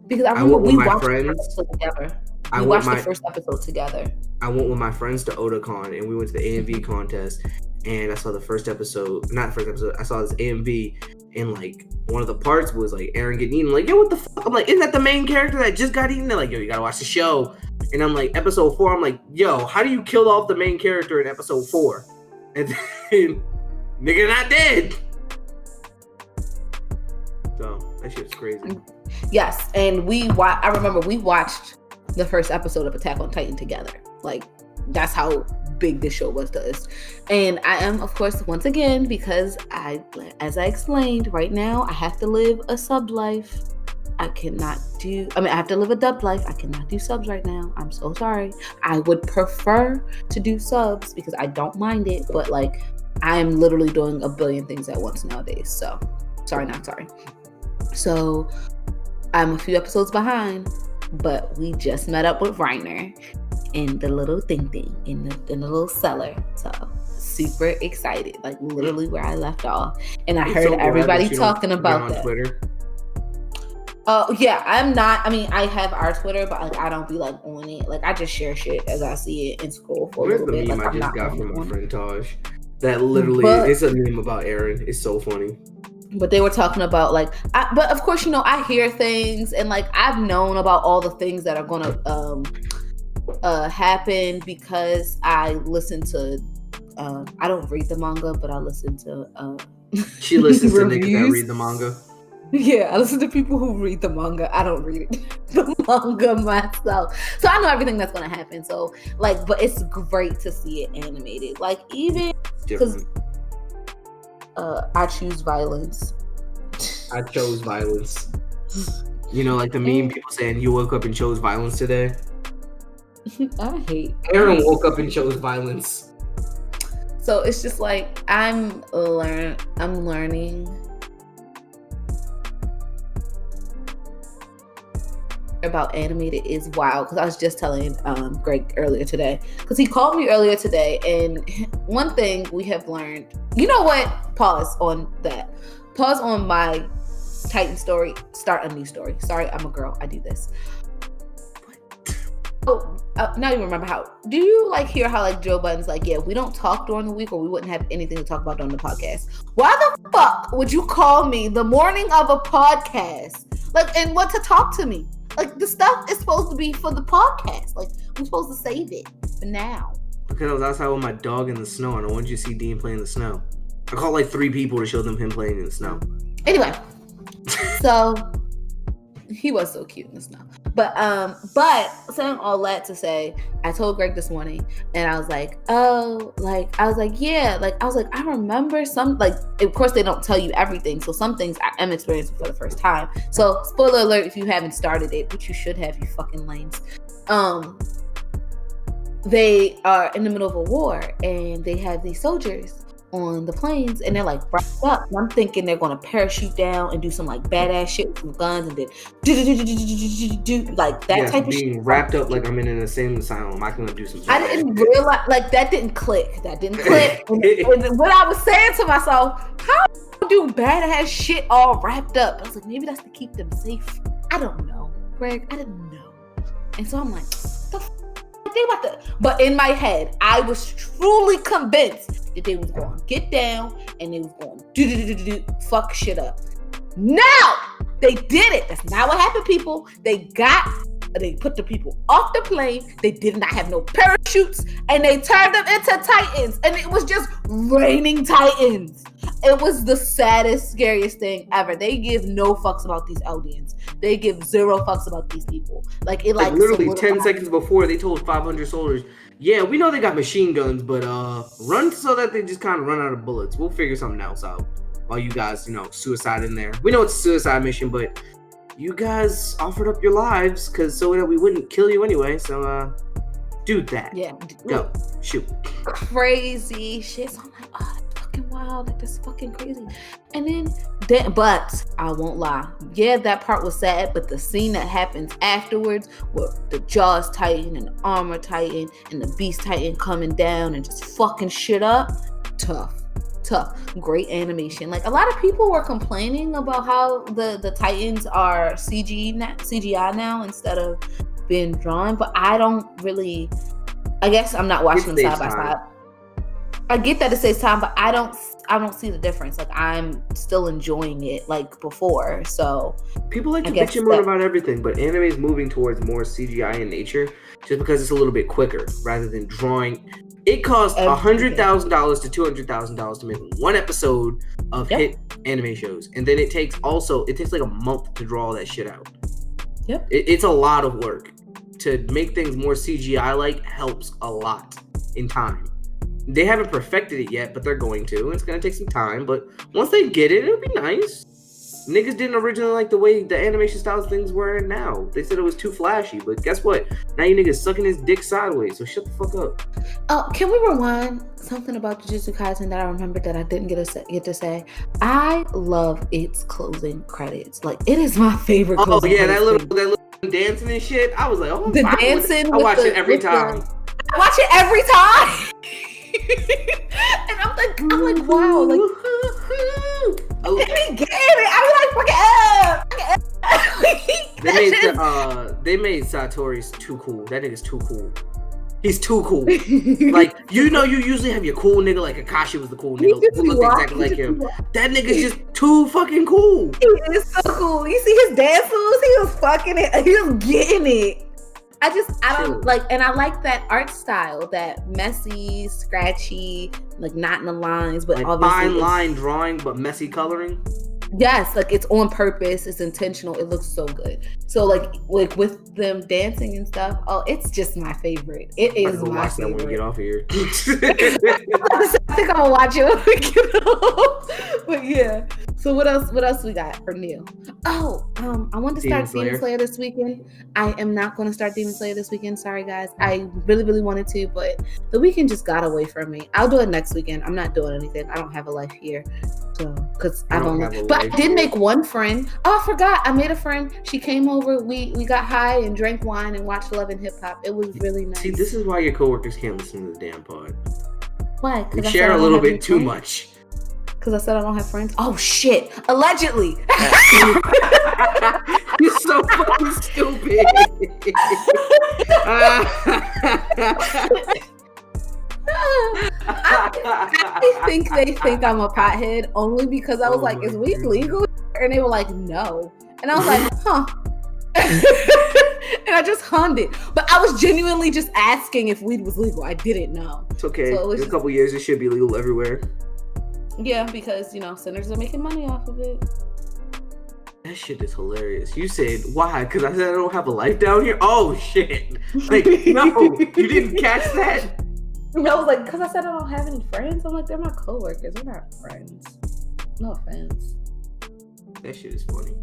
Because I remember we watched friends together. We watched the first episode together. I went with my friends to Otakon, and we went to the AMV contest, and I saw the first episode. Not the first episode. I saw this AMV, and like one of the parts was like Eren getting eaten. I'm like, yo, what the fuck? I'm like, isn't that the main character that just got eaten? They're like, yo, you gotta watch the show. And I'm like, episode 4. I'm like, yo, how do you kill off the main character in episode 4? And then, nigga, not dead. So that shit's crazy. Yes, and I remember we watched the first episode of Attack on Titan together. Like, that's how big this show was to us. And I am, of course, once again, because as I explained, right now I have to live a sub life. I have to live a dub life. I cannot do subs right now. I'm so sorry. I would prefer to do subs because I don't mind it, but like I'm literally doing a billion things at once nowadays. So not sorry. So I'm a few episodes behind, but we just met up with Reiner in the little thing in the little cellar. So super excited, like literally where I left off. And I heard everybody talking about that. Twitter. Yeah, I'm not. I mean, I have our Twitter, but like I don't be like on it. Like I just share shit as I see it and scroll for a little bit. Like, I just got from my friend Taj. That literally is a meme about Eren. It's so funny. But they were talking about like, but of course, I hear things and like I've known about all the things that are gonna happen because I listen to. I don't read the manga, but I listen to. She listens to niggas that read the manga. Yeah, I listen to people who read the manga. I don't read the manga myself. So I know everything that's going to happen. So, like, but it's great to see it animated. Like, even because I choose violence. I chose violence. You know, like the meme people saying you woke up and chose violence today. I hate. Aaron woke up and chose violence. So it's just like I'm learning about animated is wild, because I was just telling Greg earlier today, because he called me earlier today, and one thing we have learned, you know what, pause on that, pause on my Titan story, start a new story. Sorry, I'm a girl, I do this. Oh, now you remember how, do you like hear how like Joe Budden's like, yeah, if we don't talk during the week, or we wouldn't have anything to talk about during the podcast. Why the fuck would you call me the morning of a podcast, like, and what to talk to me? Like, the stuff is supposed to be for the podcast. Like, I'm supposed to save it for now. Because I was outside with my dog in the snow, and I wanted you to see Dean play in the snow. I called like 3 people to show them him playing in the snow. Anyway, so he was so cute in the snow. But saying all that to say, I told Greg this morning, and I was like, oh, like, I was like, yeah, like, I was like, I remember some, like, of course they don't tell you everything, so some things I am experiencing for the first time. So spoiler alert if you haven't started it, which you should have, you fucking lames. They are in the middle of a war, and they have these soldiers on the planes, and they're like wrapped up, and I'm thinking they're gonna parachute down and do some like badass shit with some guns, and then do like that type of shit. Being wrapped up like I'm in an insane asylum. I can do some. I didn't realize, like, that didn't click. And what I was saying to myself, how do badass shit all wrapped up? I was like, maybe that's to keep them safe. I don't know, Greg. I didn't know, and so I'm like, the think about that. But in my head, I was truly convinced that they was going to get down and they was going to fuck shit up. Now they did it. That's not what happened, people. They put the people off the plane. They did not have no parachutes, and they turned them into Titans, and it was just raining Titans. It was the saddest, scariest thing ever. They give no fucks about these Eldians. They give 0 fucks about these people. Like, it like literally 10 seconds before they told 500 soldiers, yeah, we know they got machine guns, but run so that they just kind of run out of bullets. We'll figure something else out while you guys, suicide in there. We know it's a suicide mission, but you guys offered up your lives so that we wouldn't kill you anyway. So do that. Yeah. Go. Shoot. Crazy shit. So I'm like, oh, that's fucking wild. Like, that's fucking crazy. And then, but I won't lie. Yeah, that part was sad, but the scene that happens afterwards, where the Jaws Titan and the Armor Titan and the Beast Titan coming down and just fucking shit up, tough. Great animation. Like, a lot of people were complaining about how the Titans are CGI now instead of being drawn, but I don't really, I guess I'm not watching them side by side. I get that it saves time, but I don't see the difference. Like, I'm still enjoying it like before. So people like to bitch and moan about everything, but anime is moving towards more CGI in nature just because it's a little bit quicker rather than drawing. It costs $100,000 to $200,000 to make one episode of hit anime shows, and then it takes like a month to draw all that shit out. Yep, it's a lot of work. To make things more CGI-like helps a lot in time. They haven't perfected it yet, but they're going to. It's going to take some time, but once they get it, it'll be nice. Niggas didn't originally like the way the animation styles things were now. They said it was too flashy, but guess what? Now you niggas sucking his dick sideways, so shut the fuck up. Can we rewind something about Jujutsu Kaisen that I remembered that I didn't get to say? I love its closing credits. Like, it is my favorite closing credits. that little dancing and shit. I was like, oh, the dancing. I watch it every time. I watch it every time. And I'm like, wow, like, he get it. I was like, fuck it. They made Satori's too cool. That nigga's too cool. He's too cool. Like, you usually have your cool nigga, like Akashi was the cool nigga who looked exactly like him. That nigga's just too fucking cool. He is so cool. You see his dance moves? He was fucking it. He was getting it. I don't like, and I like that art style, that messy, scratchy, like not in the lines, but like obviously fine line drawing, but messy coloring. Yes, like it's on purpose, it's intentional, it looks so good. So like with them dancing and stuff, oh, it's just my favorite. It is my watch favorite. That when we get off of here. I think I'm gonna watch it when we get off. But yeah. So what else we got for new? Oh, I want to start Demon Slayer this weekend. I am not going to start Demon Slayer this weekend. Sorry guys. I really, really wanted to, but the weekend just got away from me. I'll do it next weekend. I'm not doing anything. I don't have a life here. So, because I did make one friend. Oh, I forgot. I made a friend. She came over. We got high and drank wine and watched Love and Hip Hop. It was really nice. See, this is why your coworkers can't listen to the damn pod. Why? You share a little bit too much. Because I said I don't have friends. Oh shit! Allegedly. You're so fucking stupid. I think they think I'm a pothead only because I was like, "Is weed legal?" And they were like, "No," and I was like, "Huh." And I just hummed it, but I was genuinely just asking if weed was legal. I didn't know. It's okay. So in a couple years, it should be legal everywhere. Yeah, because sinners are making money off of it. That shit is hilarious. You said why? Because I said I don't have a life down here. Oh shit! Like no, you didn't catch that. No, I was like, because I said I don't have any friends. I'm like, they're my coworkers. They're not friends. No offense. That shit is funny.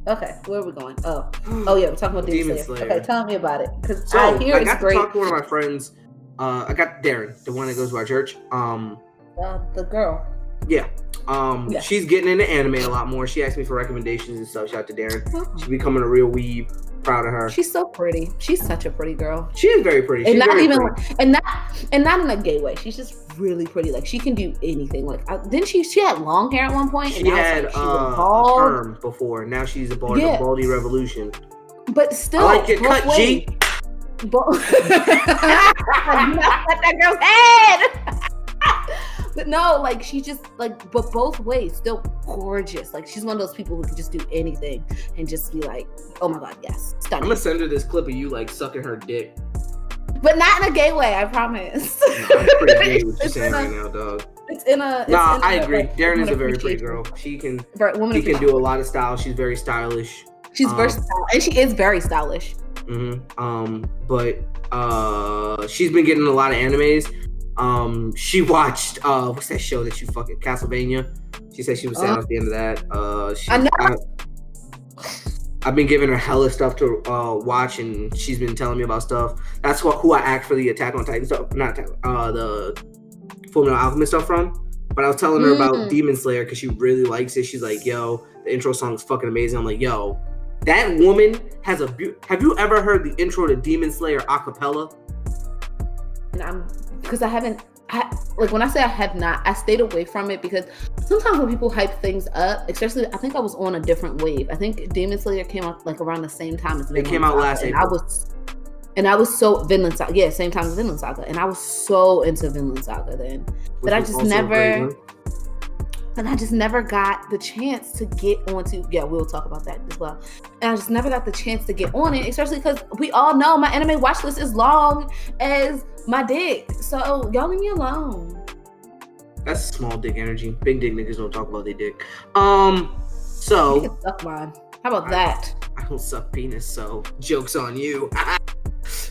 Okay, where are we going? Oh yeah, we're talking about Demon Slayer. Okay, tell me about it. Because I hear it's great. I got to talk to one of my friends. I got Darren, the one that goes to our church. The girl. Yeah. She's getting into anime a lot more. She asked me for recommendations and stuff. Shout out to Darren. She's becoming a real weeb. Proud of her. She's so pretty. She's such a pretty girl. She is very pretty. She's and not even pretty. and not in a gay way. She's just really pretty. Like she can do anything. Like didn't she had long hair at one point? She had a perm before. Now she's a baldy revolution. But still, I like your cut, G. You not cut that girl's head. But no, like she just like, but both ways, still gorgeous. Like she's one of those people who can just do anything and just be like, oh my god, yes, stunning. I'm gonna send her this clip of you like sucking her dick, but not in a gay way. I promise. No, I'm pretty gay what you're saying right now, dog. It's in a. Nah, I agree. Darren is a very pretty girl. She can do a lot of style. She's very stylish. She's versatile, and she is very stylish. But she's been getting a lot of animes. She watched what's that show that you fucking Castlevania? She said she was sad at the end of that. I know. I've been giving her hella stuff to watch, and she's been telling me about stuff. That's who I act for the Attack on Titan stuff, not the Fullmetal Alchemist stuff from. But I was telling her about Demon Slayer because she really likes it. She's like, "Yo, the intro song is fucking amazing." I'm like, "Yo, that woman has a have you ever heard the intro to Demon Slayer a cappella?" And because I haven't, like when I say I have not, I stayed away from it because sometimes when people hype things up, especially I think I was on a different wave. I think Demon Slayer came out like around the same time as Vinland It came out Saga, last April. And I was so Vinland Saga, yeah, same time as Vinland Saga, and I was so into Vinland Saga then, but I just never got the chance to get onto. Yeah, we'll talk about that as well. And I just never got the chance to get on it, especially because we all know my anime watch list is long as my dick. So y'all leave me alone. That's small dick energy. Big dick niggas don't talk about their dick. So you can suck mine. How about that? I don't suck penis, so joke's on you.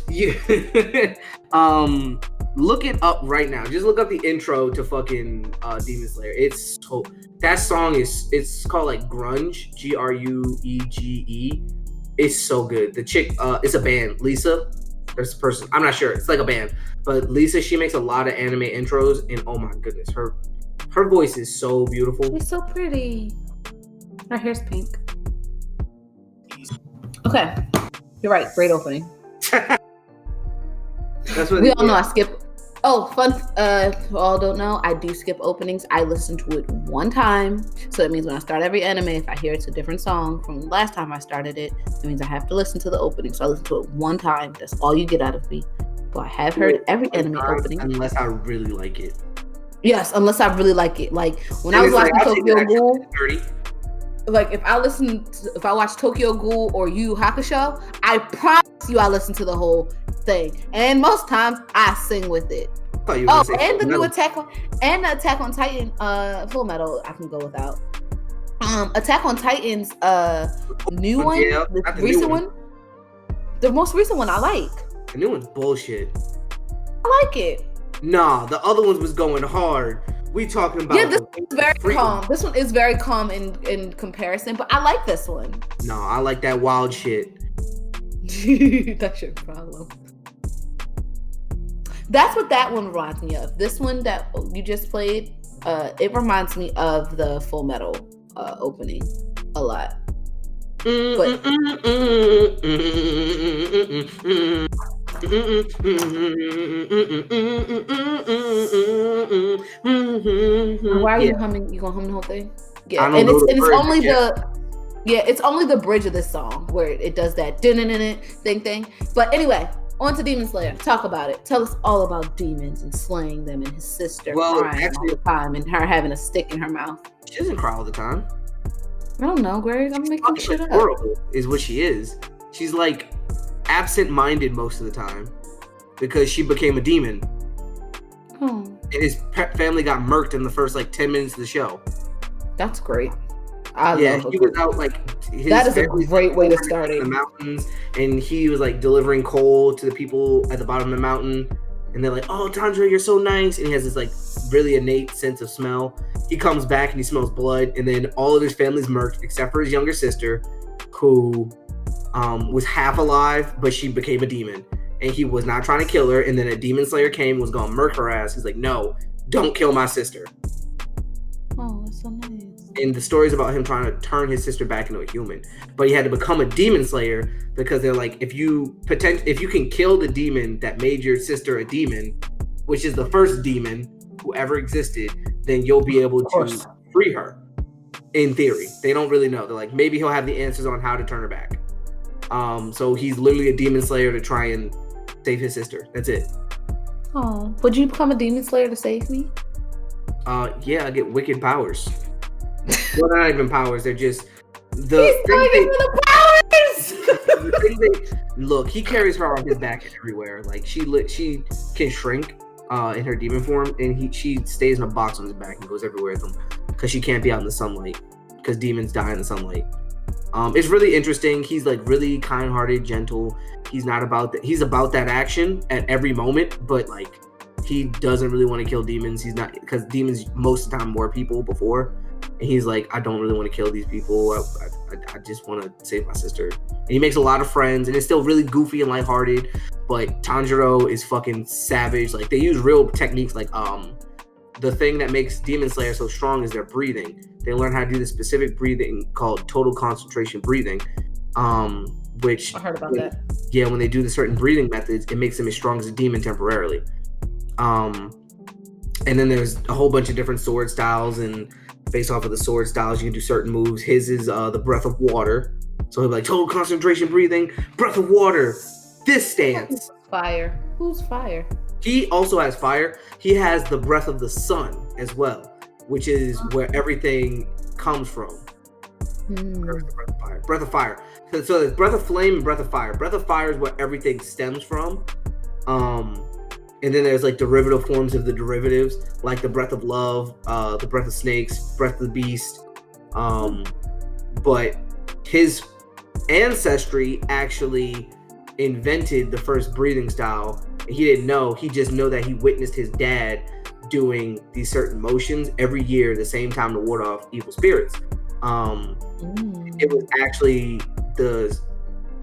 You look it up right now. Just look up the intro to fucking Demon Slayer. That song it's called like grunge, Gruege. It's so good. The chick, it's a band, Lisa. There's a person, I'm not sure. It's like a band, but Lisa, she makes a lot of anime intros, and oh my goodness, her voice is so beautiful. She's so pretty. Her hair's pink. Okay, you're right. Great opening. That's what we all know. I skip. Oh, fun! For all don't know, I do skip openings. I listen to it one time, so that means when I start every anime, if I hear it's a different song from the last time I started it, that means I have to listen to the opening. So I listen to it one time. That's all you get out of me. So I have heard every anime opening, unless I really like it. Yes, unless I really like it. Like when I was watching Tokyo Ghoul. Like if I watch Tokyo Ghoul or Yu Yu Hakusho, I promise you I listen to the whole thing, and most times I sing with it. thought you were gonna say and the Full new Metal. Attack on Titan, Full Metal, I can go without. Attack on Titan's new one, Yeah, the not the recent new one. The most recent one I like. The new one's bullshit. I like it. Nah, the other ones was going hard. We talking about This is very calm. This one is very calm in comparison, but I like this one. No, I like that wild shit. That's your problem. That's what that one reminds me of. This one that you just played, it reminds me of the Full Metal opening a lot. But why are you humming? You gonna hum the whole thing? Yeah, and it's only the bridge of this song where it does that thing. But anyway, on to Demon Slayer. Talk about it. Tell us all about demons and slaying them and his sister crying all the time and her having a stick in her mouth. She doesn't cry all the time. I don't know, Greg. I'm making shit up. Is what she is. She's like absent-minded most of the time because she became a demon. Oh. And his family got murked in the first 10 minutes of the show. That's great. He was out that is a great way to start it. In the mountains, and he was delivering coal to the people at the bottom of the mountain, and they're like, "Oh, Tanjiro, you're so nice," and he has this really innate sense of smell. He comes back and he smells blood, and then all of his family's murked except for his younger sister, who was half alive, but she became a demon, and he was not trying to kill her. And then a demon slayer came, was gonna murk her ass. He's like, "No, don't kill my sister." Oh, that's so nice. And the story's about him trying to turn his sister back into a human, but he had to become a demon slayer because they're like, if you can kill the demon that made your sister a demon, which is the first demon who ever existed, then you'll be able to free her. In theory, they don't really know. They're like, maybe he'll have the answers on how to turn her back. So he's literally a demon slayer to try and save his sister. That's it. Oh, would you become a demon slayer to save me? Yeah, I get wicked powers. Well, they're not even powers. They're just look. He carries her on his back everywhere. She can shrink in her demon form, and she stays in a box on his back and goes everywhere with him because she can't be out in the sunlight because demons die in the sunlight. It's really interesting. He's really kind-hearted, gentle. He's not about that. He's about that action at every moment, but he doesn't really want to kill demons. He's not, because demons most of the time were people before. And he's like, I don't really want to kill these people. I just want to save my sister. And he makes a lot of friends, and it's still really goofy and lighthearted. But Tanjiro is fucking savage. They use real techniques. The thing that makes Demon Slayer so strong is their breathing. They learn how to do this specific breathing called total concentration breathing. Which I heard about that. Yeah, when they do the certain breathing methods, it makes them as strong as a demon temporarily. And then there's a whole bunch of different sword styles, and based off of the sword styles, you can do certain moves. His is the breath of water. So he'll be total concentration breathing, breath of water, this stance. Fire. Who's fire? He also has fire. He has the breath of the sun as well, which is where everything comes from. Where's the breath of fire? Breath of fire. So there's breath of flame and breath of fire. Breath of fire is where everything stems from. And then there's derivative forms of the derivatives, like the breath of love, the breath of snakes, breath of the beast. But his ancestry actually invented the first breathing style. And he didn't know. He just know that he witnessed his dad doing these certain motions every year, the same time to ward off evil spirits. It was actually the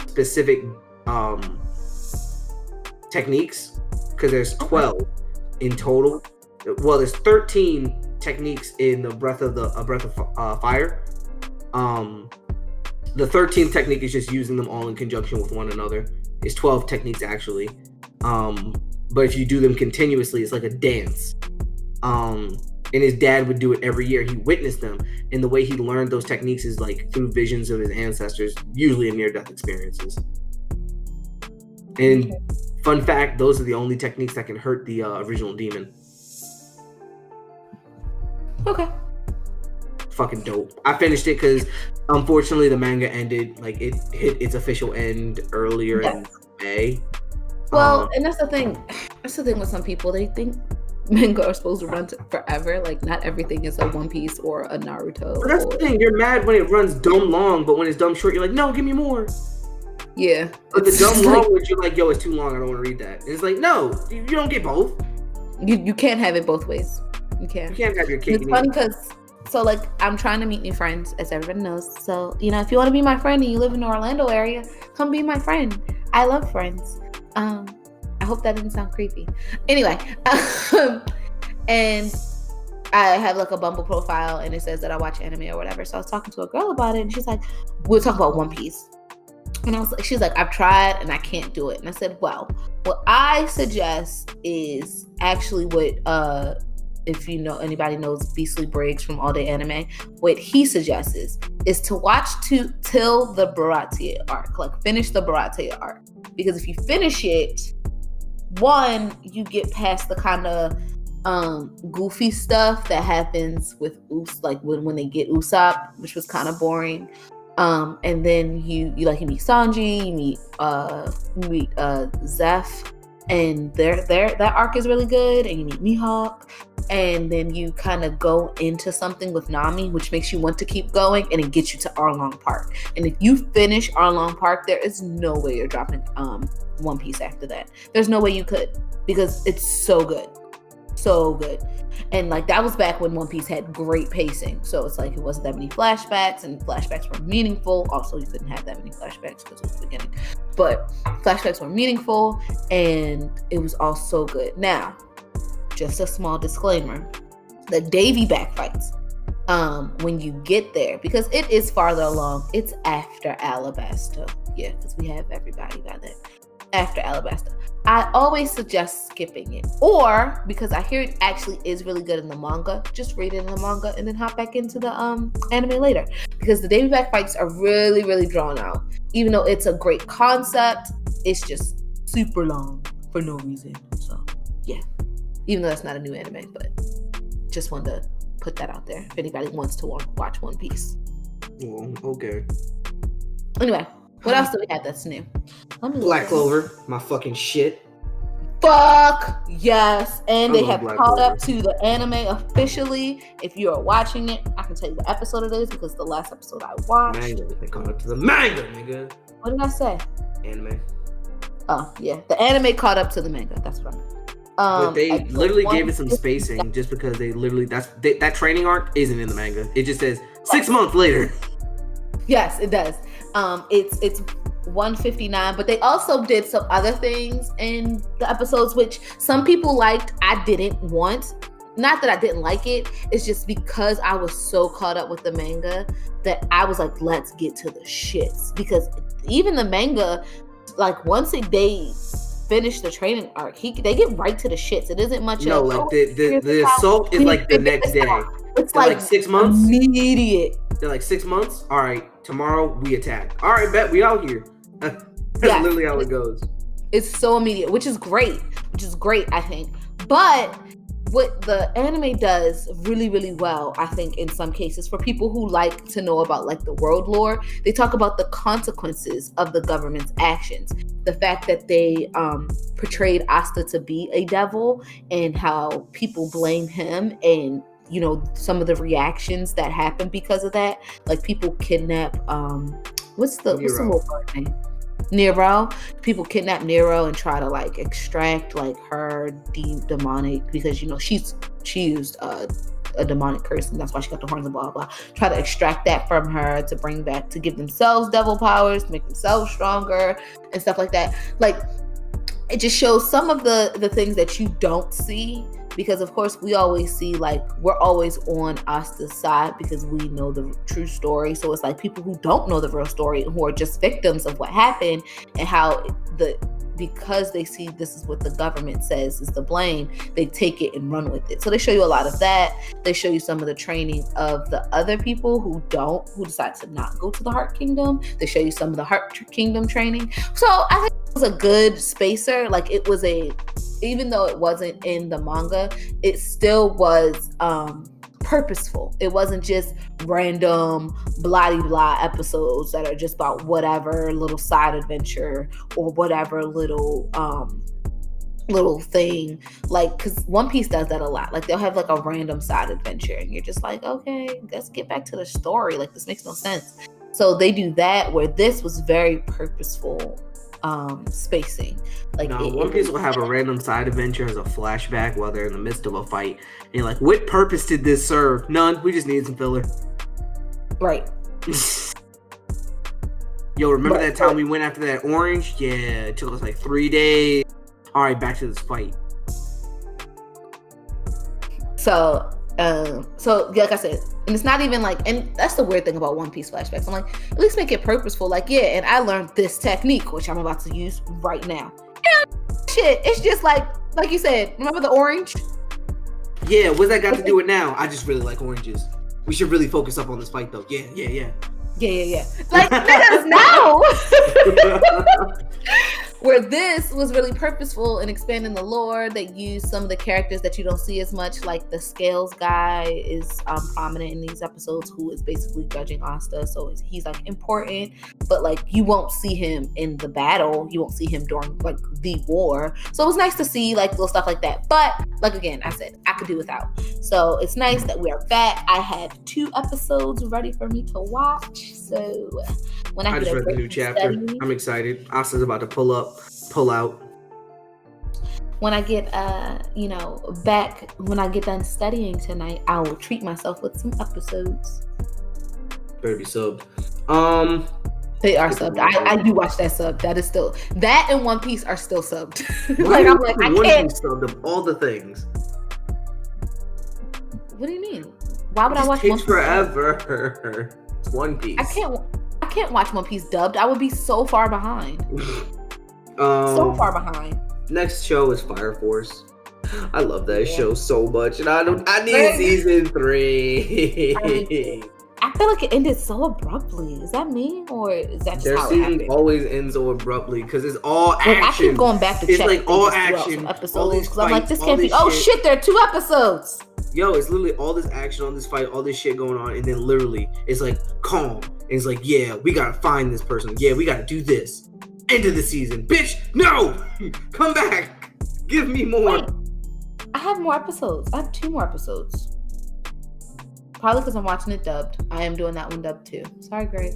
specific techniques, because there's 12 in total. Well, there's 13 techniques in the breath of fire. The 13th technique is just using them all in conjunction with one another. It's 12 techniques actually. But if you do them continuously, it's like a dance. And his dad would do it every year. He witnessed them, and the way he learned those techniques is through visions of his ancestors, usually in near-death experiences. And fun fact, those are the only techniques that can hurt the original demon. Okay. Fucking dope. I finished it because unfortunately the manga ended. It hit its official end earlier in May. Well, and that's the thing. That's the thing with some people. They think manga are supposed to run forever. Like, not everything is a One Piece or a Naruto. But that's the thing. You're mad when it runs dumb long, but when it's dumb short, you're like, no, give me more. Yeah. But the dumb long, which you're like, yo, it's too long. I don't want to read that. And it's like, no, you don't get both. You can't have it both ways. You can't. You can't have your cake. It's funny because, so like, I'm trying to meet new friends, as everybody knows. So, you know, if you want to be my friend and you live in the Orlando area, come be my friend. I love friends. I hope that didn't sound creepy. Anyway, and I have like a Bumble profile and it says that I watch anime or whatever. So I was talking to a girl about it and she's like, we're talking about One Piece. And I was like, she's like, I've tried and I can't do it. And I said, well, what I suggest is actually what, if you know, anybody knows Beastly Briggs from All Day Anime, what he suggests is to watch till the Baratie arc, like finish the Baratie arc. Because if you finish it, one, you get past the kind of goofy stuff that happens with like when they get Usopp, which was kind of boring. And then you meet Sanji, you meet Zeph, and that arc is really good, and you meet Mihawk, and then you kind of go into something with Nami, which makes you want to keep going, and it gets you to Arlong Park. And if you finish Arlong Park, there is no way you're dropping One Piece after that. There's no way you could, because it's so good. So good. And like, that was back when One Piece had great pacing. So it's like, it wasn't that many flashbacks, and flashbacks were meaningful. Also, you couldn't have that many flashbacks because it was the beginning. But flashbacks were meaningful, and it was all so good. Now, just a small disclaimer. The Davy backfights, when you get there, because it is farther along, it's after Alabasta. Yeah, because we have everybody by then. After Alabasta. I always suggest skipping it. Or, because I hear it actually is really good in the manga, just read it in the manga and then hop back into the anime later. Because the Davy back fights are really, really drawn out. Even though it's a great concept, it's just super long for no reason. So, yeah. Even though that's not a new anime, but just wanted to put that out there if anybody wants to watch One Piece. Well, okay. Anyway, what else do we have that's new? Black Clover, my fucking shit. Fuck yes. And they have caught up Clover. to the anime officially. If you are watching it, I can tell you what episode it is because the last episode I watched. Manga. They caught up to the manga, nigga. What did I say? Anime. Oh, yeah. The anime caught up to the manga. That's what I meant. But they literally gave it some spacing just because they literally, that training arc isn't in the manga. It just says 6 months later. Yes, it does. It's 159, but they also did some other things in the episodes which some people liked. I didn't want. Not that I didn't like it, it's just because I was so caught up with the manga that I was like, let's get to the shits. Because even the manga, like once they finish the training arc, they get right to the shits. It isn't much. No, like the assault is like the next day. It's like 6 months. Immediate. They're like 6 months. All right, tomorrow we attack. All right, bet we out here. That's literally how it goes. It's so immediate, which is great. I think. But what the anime does really, really well, I think, in some cases, for people who like to know about like the world lore, they talk about the consequences of the government's actions. The fact that they portrayed Asta to be a devil and how people blame him, and you know, some of the reactions that happen because of that. Like people kidnap what's the whole word name? Nero. People kidnap Nero and try to like extract like her demonic, because you know she used a demonic curse and that's why she got the horns and blah blah. Try to extract that from her to bring back, to give themselves devil powers, to make themselves stronger and stuff like that. Like it just shows some of the things that you don't see, because of course we always see, like, we're always on Asta's side because we know the true story. So it's like people who don't know the real story, who are just victims of what happened, and how because they see this is what the government says is the blame, they take it and run with it. So they show you a lot of that. They show you some of the training of the other people who decide to not go to the Heart Kingdom. They show you some of the Heart Kingdom training. So I think it was a good spacer. Like it was even though it wasn't in the manga, it still was purposeful. It wasn't just random blah-de-blah episodes that are just about whatever little side adventure or whatever little thing. Like, because One Piece does that a lot. Like, they'll have like a random side adventure and you're just like, okay, let's get back to the story. Like, this makes no sense. So they do that, where this was very purposeful spacing. Like, One Piece will have a random side adventure as a flashback while they're in the midst of a fight, and you're like, what purpose did this serve? None. We just needed some filler. Right. Yo, remember that time we went after that orange? Yeah, it took us like 3 days. All right, back to this fight. So like I said, and it's not even like, and that's the weird thing about One Piece flashbacks. I'm like, at least make it purposeful. Like, yeah, and I learned this technique, which I'm about to use right now. And shit, it's just like you said, remember the orange? Yeah, what's that got to do with now? I just really like oranges. We should really focus up on this fight, though. Yeah. Like, niggas, no! Where this was really purposeful in expanding the lore. They used some of the characters that you don't see as much, like the Scales guy is prominent in these episodes, who is basically judging Asta. So he's like important, but like you won't see him in the battle. You won't see him during like the war. So it was nice to see like little stuff like that. But like, again, I said I could do without. So it's nice that we are back. I have 2 episodes ready for me to watch. So when I just read the new chapter. I'm excited. Asta's about to pull out. When I get back, when I get done studying tonight, I will treat myself with some episodes. Better be subbed. They are subbed. I do watch that sub. That is still, that and One Piece are still subbed. Like, I'm like, I can't. Subbed of all the things. What do you mean? Why would I watch One Piece? Forever. It's One Piece. I can't watch One Piece dubbed. I would be so far behind. So far behind. Next show is Fire Force. I love that show so much, and I need season 3. I feel like it ended so abruptly. Is that me, or is that just Their how it season happened? always ends so abruptly because it's all action. I keep going back to check. It's like all action, episodes, because I'm like, this can't be. Oh shit, there are 2 episodes. Yo, it's literally all this action, all this fight, all this shit going on, and then literally it's like calm. And it's like, yeah, we gotta find this person. Yeah, we gotta do this. End of the season, bitch. No, come back. Give me more. Wait, I have more episodes. I have 2 more episodes. Probably because I'm watching it dubbed. I am doing that one dubbed too. Sorry, Greg.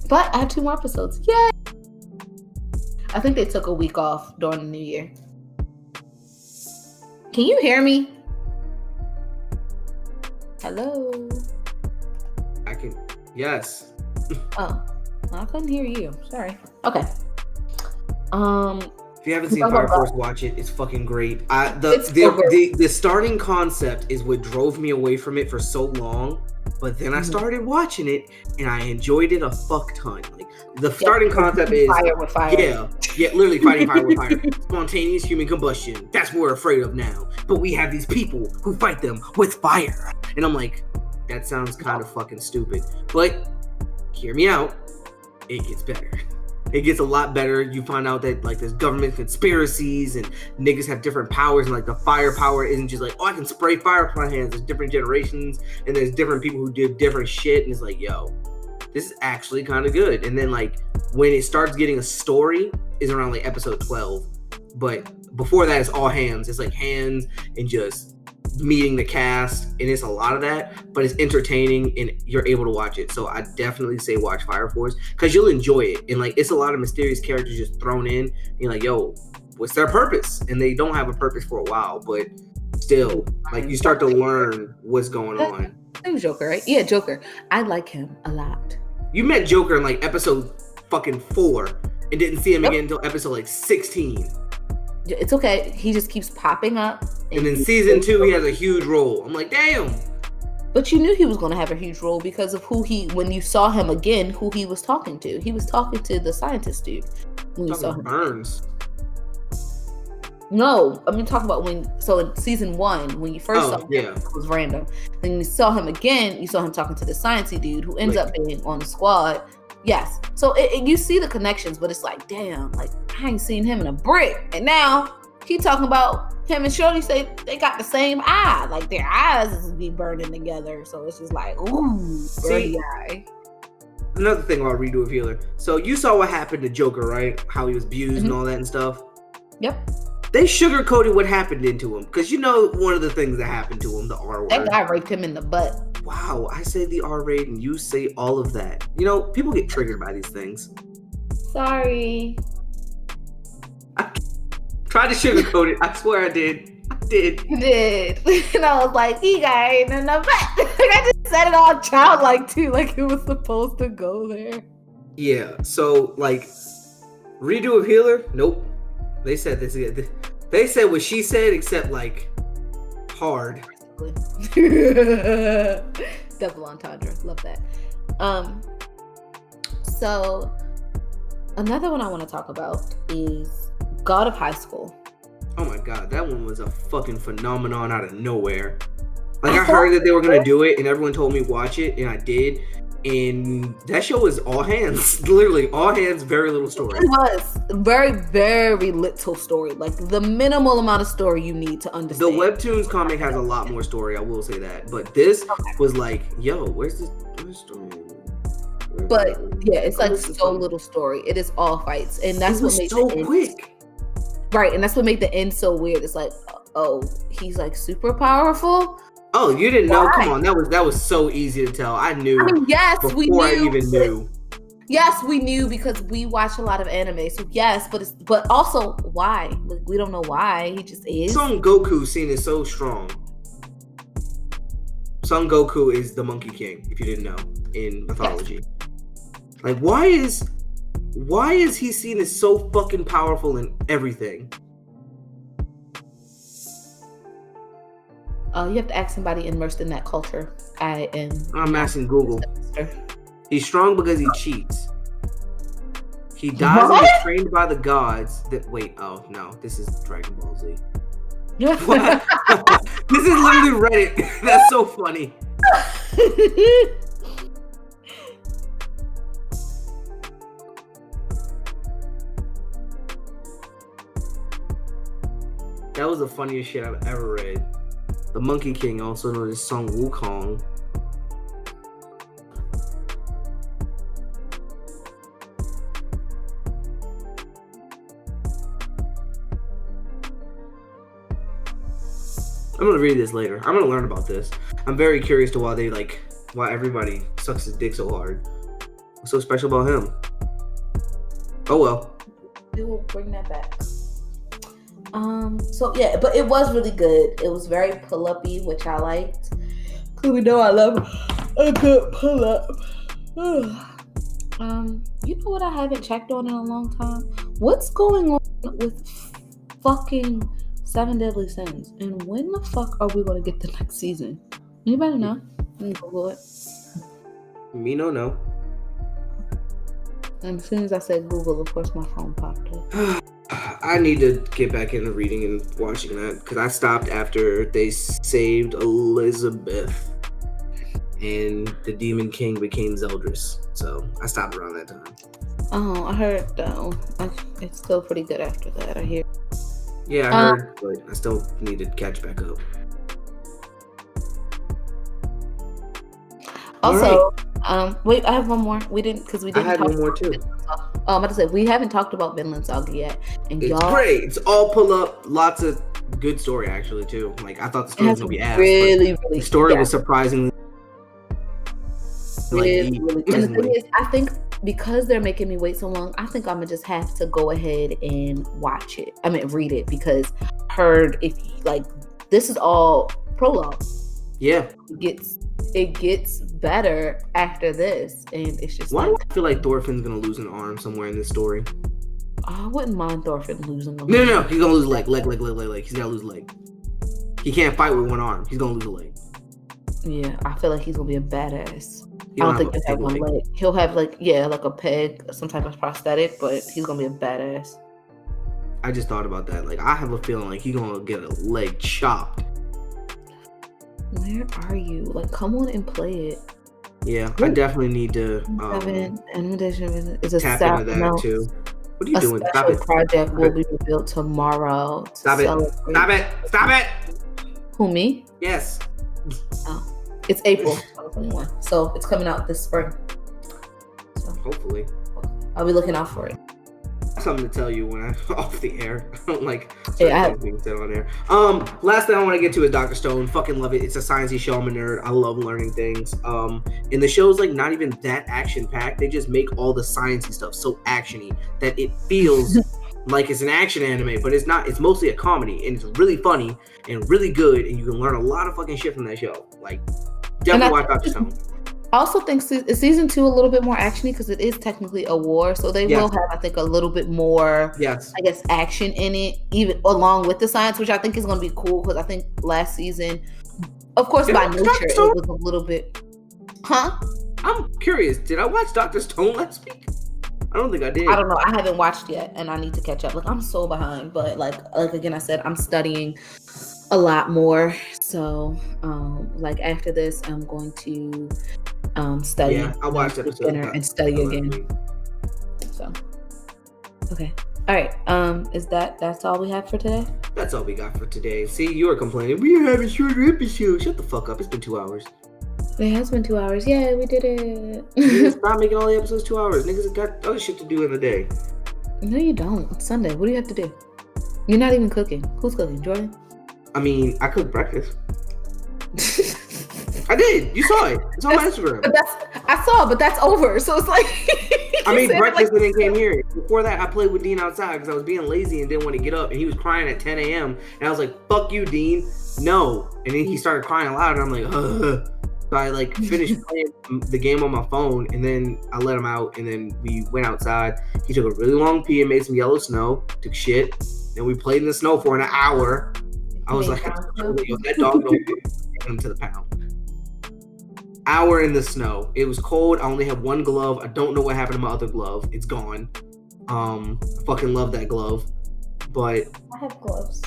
But I have 2 more episodes. Yay! I think they took a week off during the new year. Can you hear me? Hello? I can. Yes. Oh, I couldn't hear you. Sorry. Okay. If you haven't seen Fire Force, watch it. It's fucking great. The starting concept is what drove me away from it for so long. But then I started watching it and I enjoyed it a fuck ton. Like, the starting concept is fire with fire. Yeah, literally fighting fire with fire. Spontaneous human combustion. That's what we're afraid of now. But we have these people who fight them with fire. And I'm like, that sounds kind of fucking stupid. But hear me out. It gets better. It gets a lot better. You find out that like there's government conspiracies and niggas have different powers, and like the fire power isn't just like, oh, I can spray fire with my hands. There's different generations and there's different people who do different shit, and it's like, yo, this is actually kind of good. And then like when it starts getting a story is around like episode 12, but before that it's all hands. It's like hands and just meeting the cast, and it's a lot of that, but it's entertaining and you're able to watch it. So I definitely say watch Fire Force because you'll enjoy it. And like it's a lot of mysterious characters just thrown in, and you're like, yo, what's their purpose? And they don't have a purpose for a while, but still, like you start to learn what's going on. It was Joker, right? Yeah, Joker. I like him a lot. You met Joker in like episode fucking 4 and didn't see him again until episode like 16. It's okay. He just keeps popping up. And in season 2, he has a huge role. I'm like, damn. But you knew he was going to have a huge role because of when you saw him again, who he was talking to. He was talking to the scientist dude. When you saw him. Burns. No, I mean, talk about in season 1, when you first saw him, it was random. Then you saw him again, you saw him talking to the sciencey dude who ends up being on the squad. Yes. So you see the connections, but it's like, damn, like I ain't seen him in a brick. And now He talking about him and Shorty say they got the same eye. Like their eyes be burning together. So it's just like, ooh, birdie eye. Another thing about Redo of Healer. So you saw what happened to Joker, right? How he was abused and all that and stuff. Yep. They sugarcoated what happened into him. Because you know one of the things that happened to him, the R word. That guy raped him in the butt. Wow, I say the R raid and you say all of that. You know, people get triggered by these things. Sorry. I tried to sugarcoat it. I swear I did. You did. And I was like, he got in the butt. I just said it all childlike too, like it was supposed to go there. Yeah, so like Redo of Healer, nope. They said this. They said what she said, except like hard. Double entendre. Love that. So another one I want to talk about is God of High School. Oh my god, that one was a fucking phenomenon out of nowhere. Like I heard that they were gonna do it, and everyone told me watch it, and I did. And that show was all hands, literally all hands, very little story. It was very, very little story, like the minimal amount of story you need to understand. The Webtoons comic has a lot more story, I will say that. But this was like, yo, where's the story? But yeah, it's like so little story. It is all fights, and that's what makes so it quick. Right, and that's what made the end so weird. It's like, oh, he's like super powerful. Oh, you didn't know? Come on, that was so easy to tell. I knew. I mean, yes, we knew. I even knew. Yes, we knew because we watch a lot of anime. So yes, but also why? Like, we don't know why. He just is. Son Goku scene is so strong. Son Goku is the Monkey King, if you didn't know, in mythology. Yes. Like, why is he seen as so fucking powerful in everything? You have to ask somebody immersed in that culture. I'm asking Google. He's strong because he cheats. He dies and is trained by the gods. Oh no, this is Dragon Ball Z. This is literally Reddit. That's so funny. That was the funniest shit I've ever read. The Monkey King, also known as Sun Wukong. I'm gonna read this later. I'm gonna learn about this. I'm very curious to why everybody sucks his dick so hard. What's so special about him? Oh well. We will bring that back. So yeah, but it was really good. It was very pull-uppy, which I liked. Cause we know I love a good pull-up. You know what I haven't checked on in a long time? What's going on with fucking 7 Deadly Sins? And when the fuck are we gonna get the next season? Anybody know? Google it. Me no. And as soon as I said Google, of course my phone popped up. I need to get back into reading and watching that because I stopped after they saved Elizabeth and the Demon King became Zeldris. So I stopped around that time. Oh, I heard it's still pretty good after that, I hear. Yeah, I heard, but I still need to catch back up. Also, wait, I have one more. We didn't. I had one more too. I'm about to say, we haven't talked about Vinland Saga yet. And it's great. It's all pull up. Lots of good story, actually, too. Like, I thought the story was going to be ass. Really, the story was surprisingly... Really good. And the thing is, I think because they're making me wait so long, I think I'm going to just have to go ahead and watch it. Read it. Because this is all prologue. Yeah. It gets better after this, and it's just. Why do I feel like Thorfinn's gonna lose an arm somewhere in this story? I wouldn't mind Thorfinn losing a leg. No, he's gonna lose leg. He's gotta lose a leg. He can't fight with one arm. He's gonna lose a leg. Yeah, I feel like he's gonna be a badass. I don't think he'll have one leg. He'll have like a peg, some type of prosthetic, but he's gonna be a badass. I just thought about that. Like, I have a feeling like he's gonna get a leg chopped. Where are you? Like, come on and play it. Yeah, I definitely need to tap into that too. What are you doing? Stop special it. project Stop will it. be revealed tomorrow to Stop it. celebrate. Stop it. Stop it. Who, me? Yes. Oh, it's April 2021, so it's coming out this spring. So Hopefully. I'll be looking out for it. Something to tell you when I'm off the air. I don't like being said on air. Last thing I want to get to is Dr. Stone. Fucking love it. It's a sciencey show. I'm a nerd. I love learning things. And the show's like not even that action packed. They just make all the sciencey stuff so actiony that it feels like it's an action anime, but it's not. It's mostly a comedy, and it's really funny and really good, and you can learn a lot of fucking shit from that show. Like, definitely watch Dr. Stone. I also think season 2 a little bit more actiony because it is technically a war, so they will have, I think, a little bit more, I guess, action in it, even along with the science, which I think is going to be cool because I think last season, of course, by nature, it was a little bit. Huh? I'm curious. Did I watch Dr. Stone last week? I don't think I did. I don't know. I haven't watched yet, and I need to catch up. Like, I'm so behind, but like again, I said, I'm studying a lot more. So, like after this, I'm going to study. Yeah, I watched episode and study again. So, okay, all right. That's all we have for today? That's all we got for today. See, you were complaining. We have a shorter episode. Shut the fuck up. It's been 2 hours. It has been 2 hours. Yeah, we did it. Stop making all the episodes 2 hours. Niggas got other shit to do in the day. No, you don't. It's Sunday. What do you have to do? You're not even cooking. Who's cooking? Jordan? I mean, I cooked breakfast. I did. You saw it. It's on my Instagram. But that's over. So it's like I made breakfast and then came here. Before that, I played with Dean outside because I was being lazy and didn't want to get up. And he was crying at 10 a.m. And I was like, "Fuck you, Dean. No." And then he started crying loud, and I'm like, "Ugh." So I like finished playing the game on my phone, and then I let him out, and then we went outside. He took a really long pee and made some yellow snow. Took shit. Then we played in the snow for an hour. I was like, that dog don't get him to the pound. Hour in the snow. It was cold. I only have one glove. I don't know what happened to my other glove. It's gone. I fucking love that glove. But I have gloves.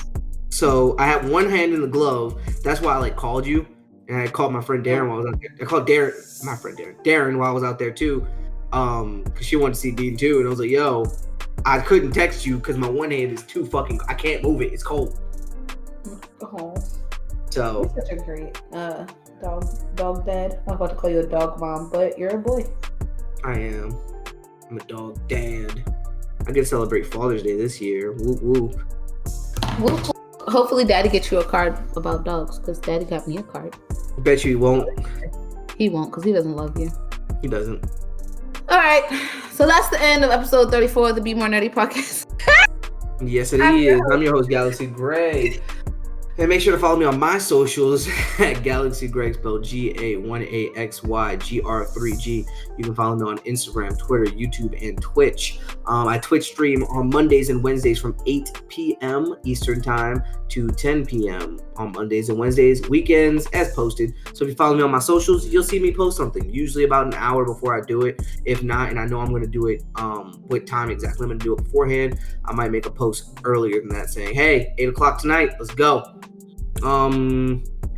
So I had one hand in the glove. That's why I like called you. And I called my friend Darren while I was out there. I called Darren while I was out there too. Cause she wanted to see Dean too. And I was like, yo, I couldn't text you because my one hand is too fucking, I can't move it. It's cold. Oh. So you're such a great dog dad. I'm about to call you a dog mom, but you're a boy. I am. I'm a dog dad. I get to celebrate Father's Day this year. Whoop whoop. Whoop. Hopefully Daddy gets you a card about dogs, because Daddy got me a card. I bet you he won't. He won't, because he doesn't love you. He doesn't. All right. So that's the end of episode 34 of the Be More Nerdy podcast. Yes, it is. I'm your host, Galaxy Greg. And make sure to follow me on my socials at Galaxy Greg, spelled GA1AXYGR3G. You can follow me on Instagram, Twitter, YouTube, and Twitch. I Twitch stream on Mondays and Wednesdays from 8 p.m. Eastern Time to 10 p.m. on Mondays and Wednesdays, weekends as posted. So if you follow me on my socials, you'll see me post something, usually about an hour before I do it. If not, and I know I'm going to do it with time exactly, I'm going to do it beforehand, I might make a post earlier than that saying, hey, 8 o'clock tonight, let's go.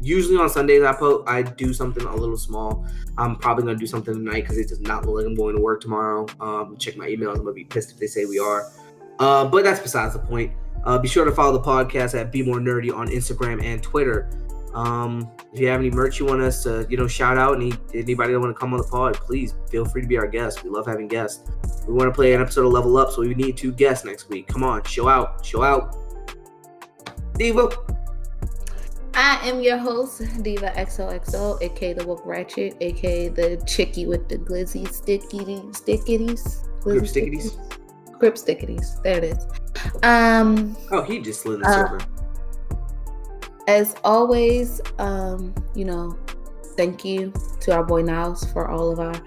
Usually on Sundays I do something a little small. I'm probably gonna do something tonight because it does not look like I'm going to work tomorrow. Check my emails. I'm gonna be pissed if they say we are. But that's besides the point. Be sure to follow the podcast at Be More Nerdy on Instagram and Twitter. If you have any merch you want us to, shout out, anybody that want to come on the pod, please feel free to be our guest. We love having guests. We want to play an episode of Level Up, so we need 2 guests next week. Come on, show out. Diva. I am your host, Diva XOXO, aka the Woke Ratchet, aka the chickie with the glizzy stickities. Grip stickities. Grip stickities. There it is. Oh, he just slid in the server. As always, thank you to our boy Niles for all of our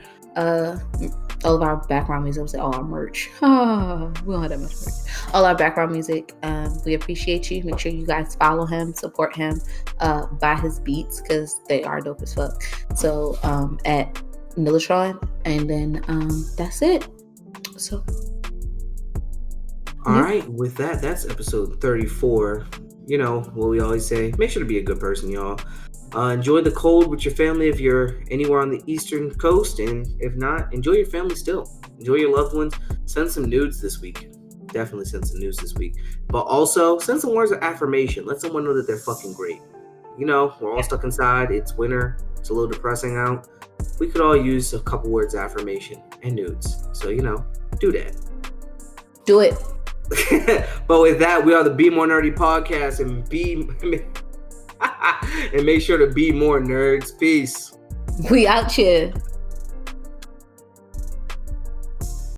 background music. I would say all our merch. We don't have that much merch. All our background music. We appreciate you. Make sure you guys follow him, support him, buy his beats because they are dope as fuck. So at Militron, and then that's it. So all right, with that's episode 34. What we always say, make sure to be a good person, y'all. Enjoy the cold with your family if you're anywhere on the Eastern Coast, and if not, enjoy your family still. Enjoy your loved ones. Send some nudes this week. Definitely send some news this week. But also, send some words of affirmation. Let someone know that they're fucking great. You know, we're all stuck inside. It's winter. It's a little depressing out. We could all use a couple words of affirmation and nudes. So, you know, do that. Do it. But with that, we are the Be More Nerdy podcast, and make sure to be more nerds. Peace. We out here.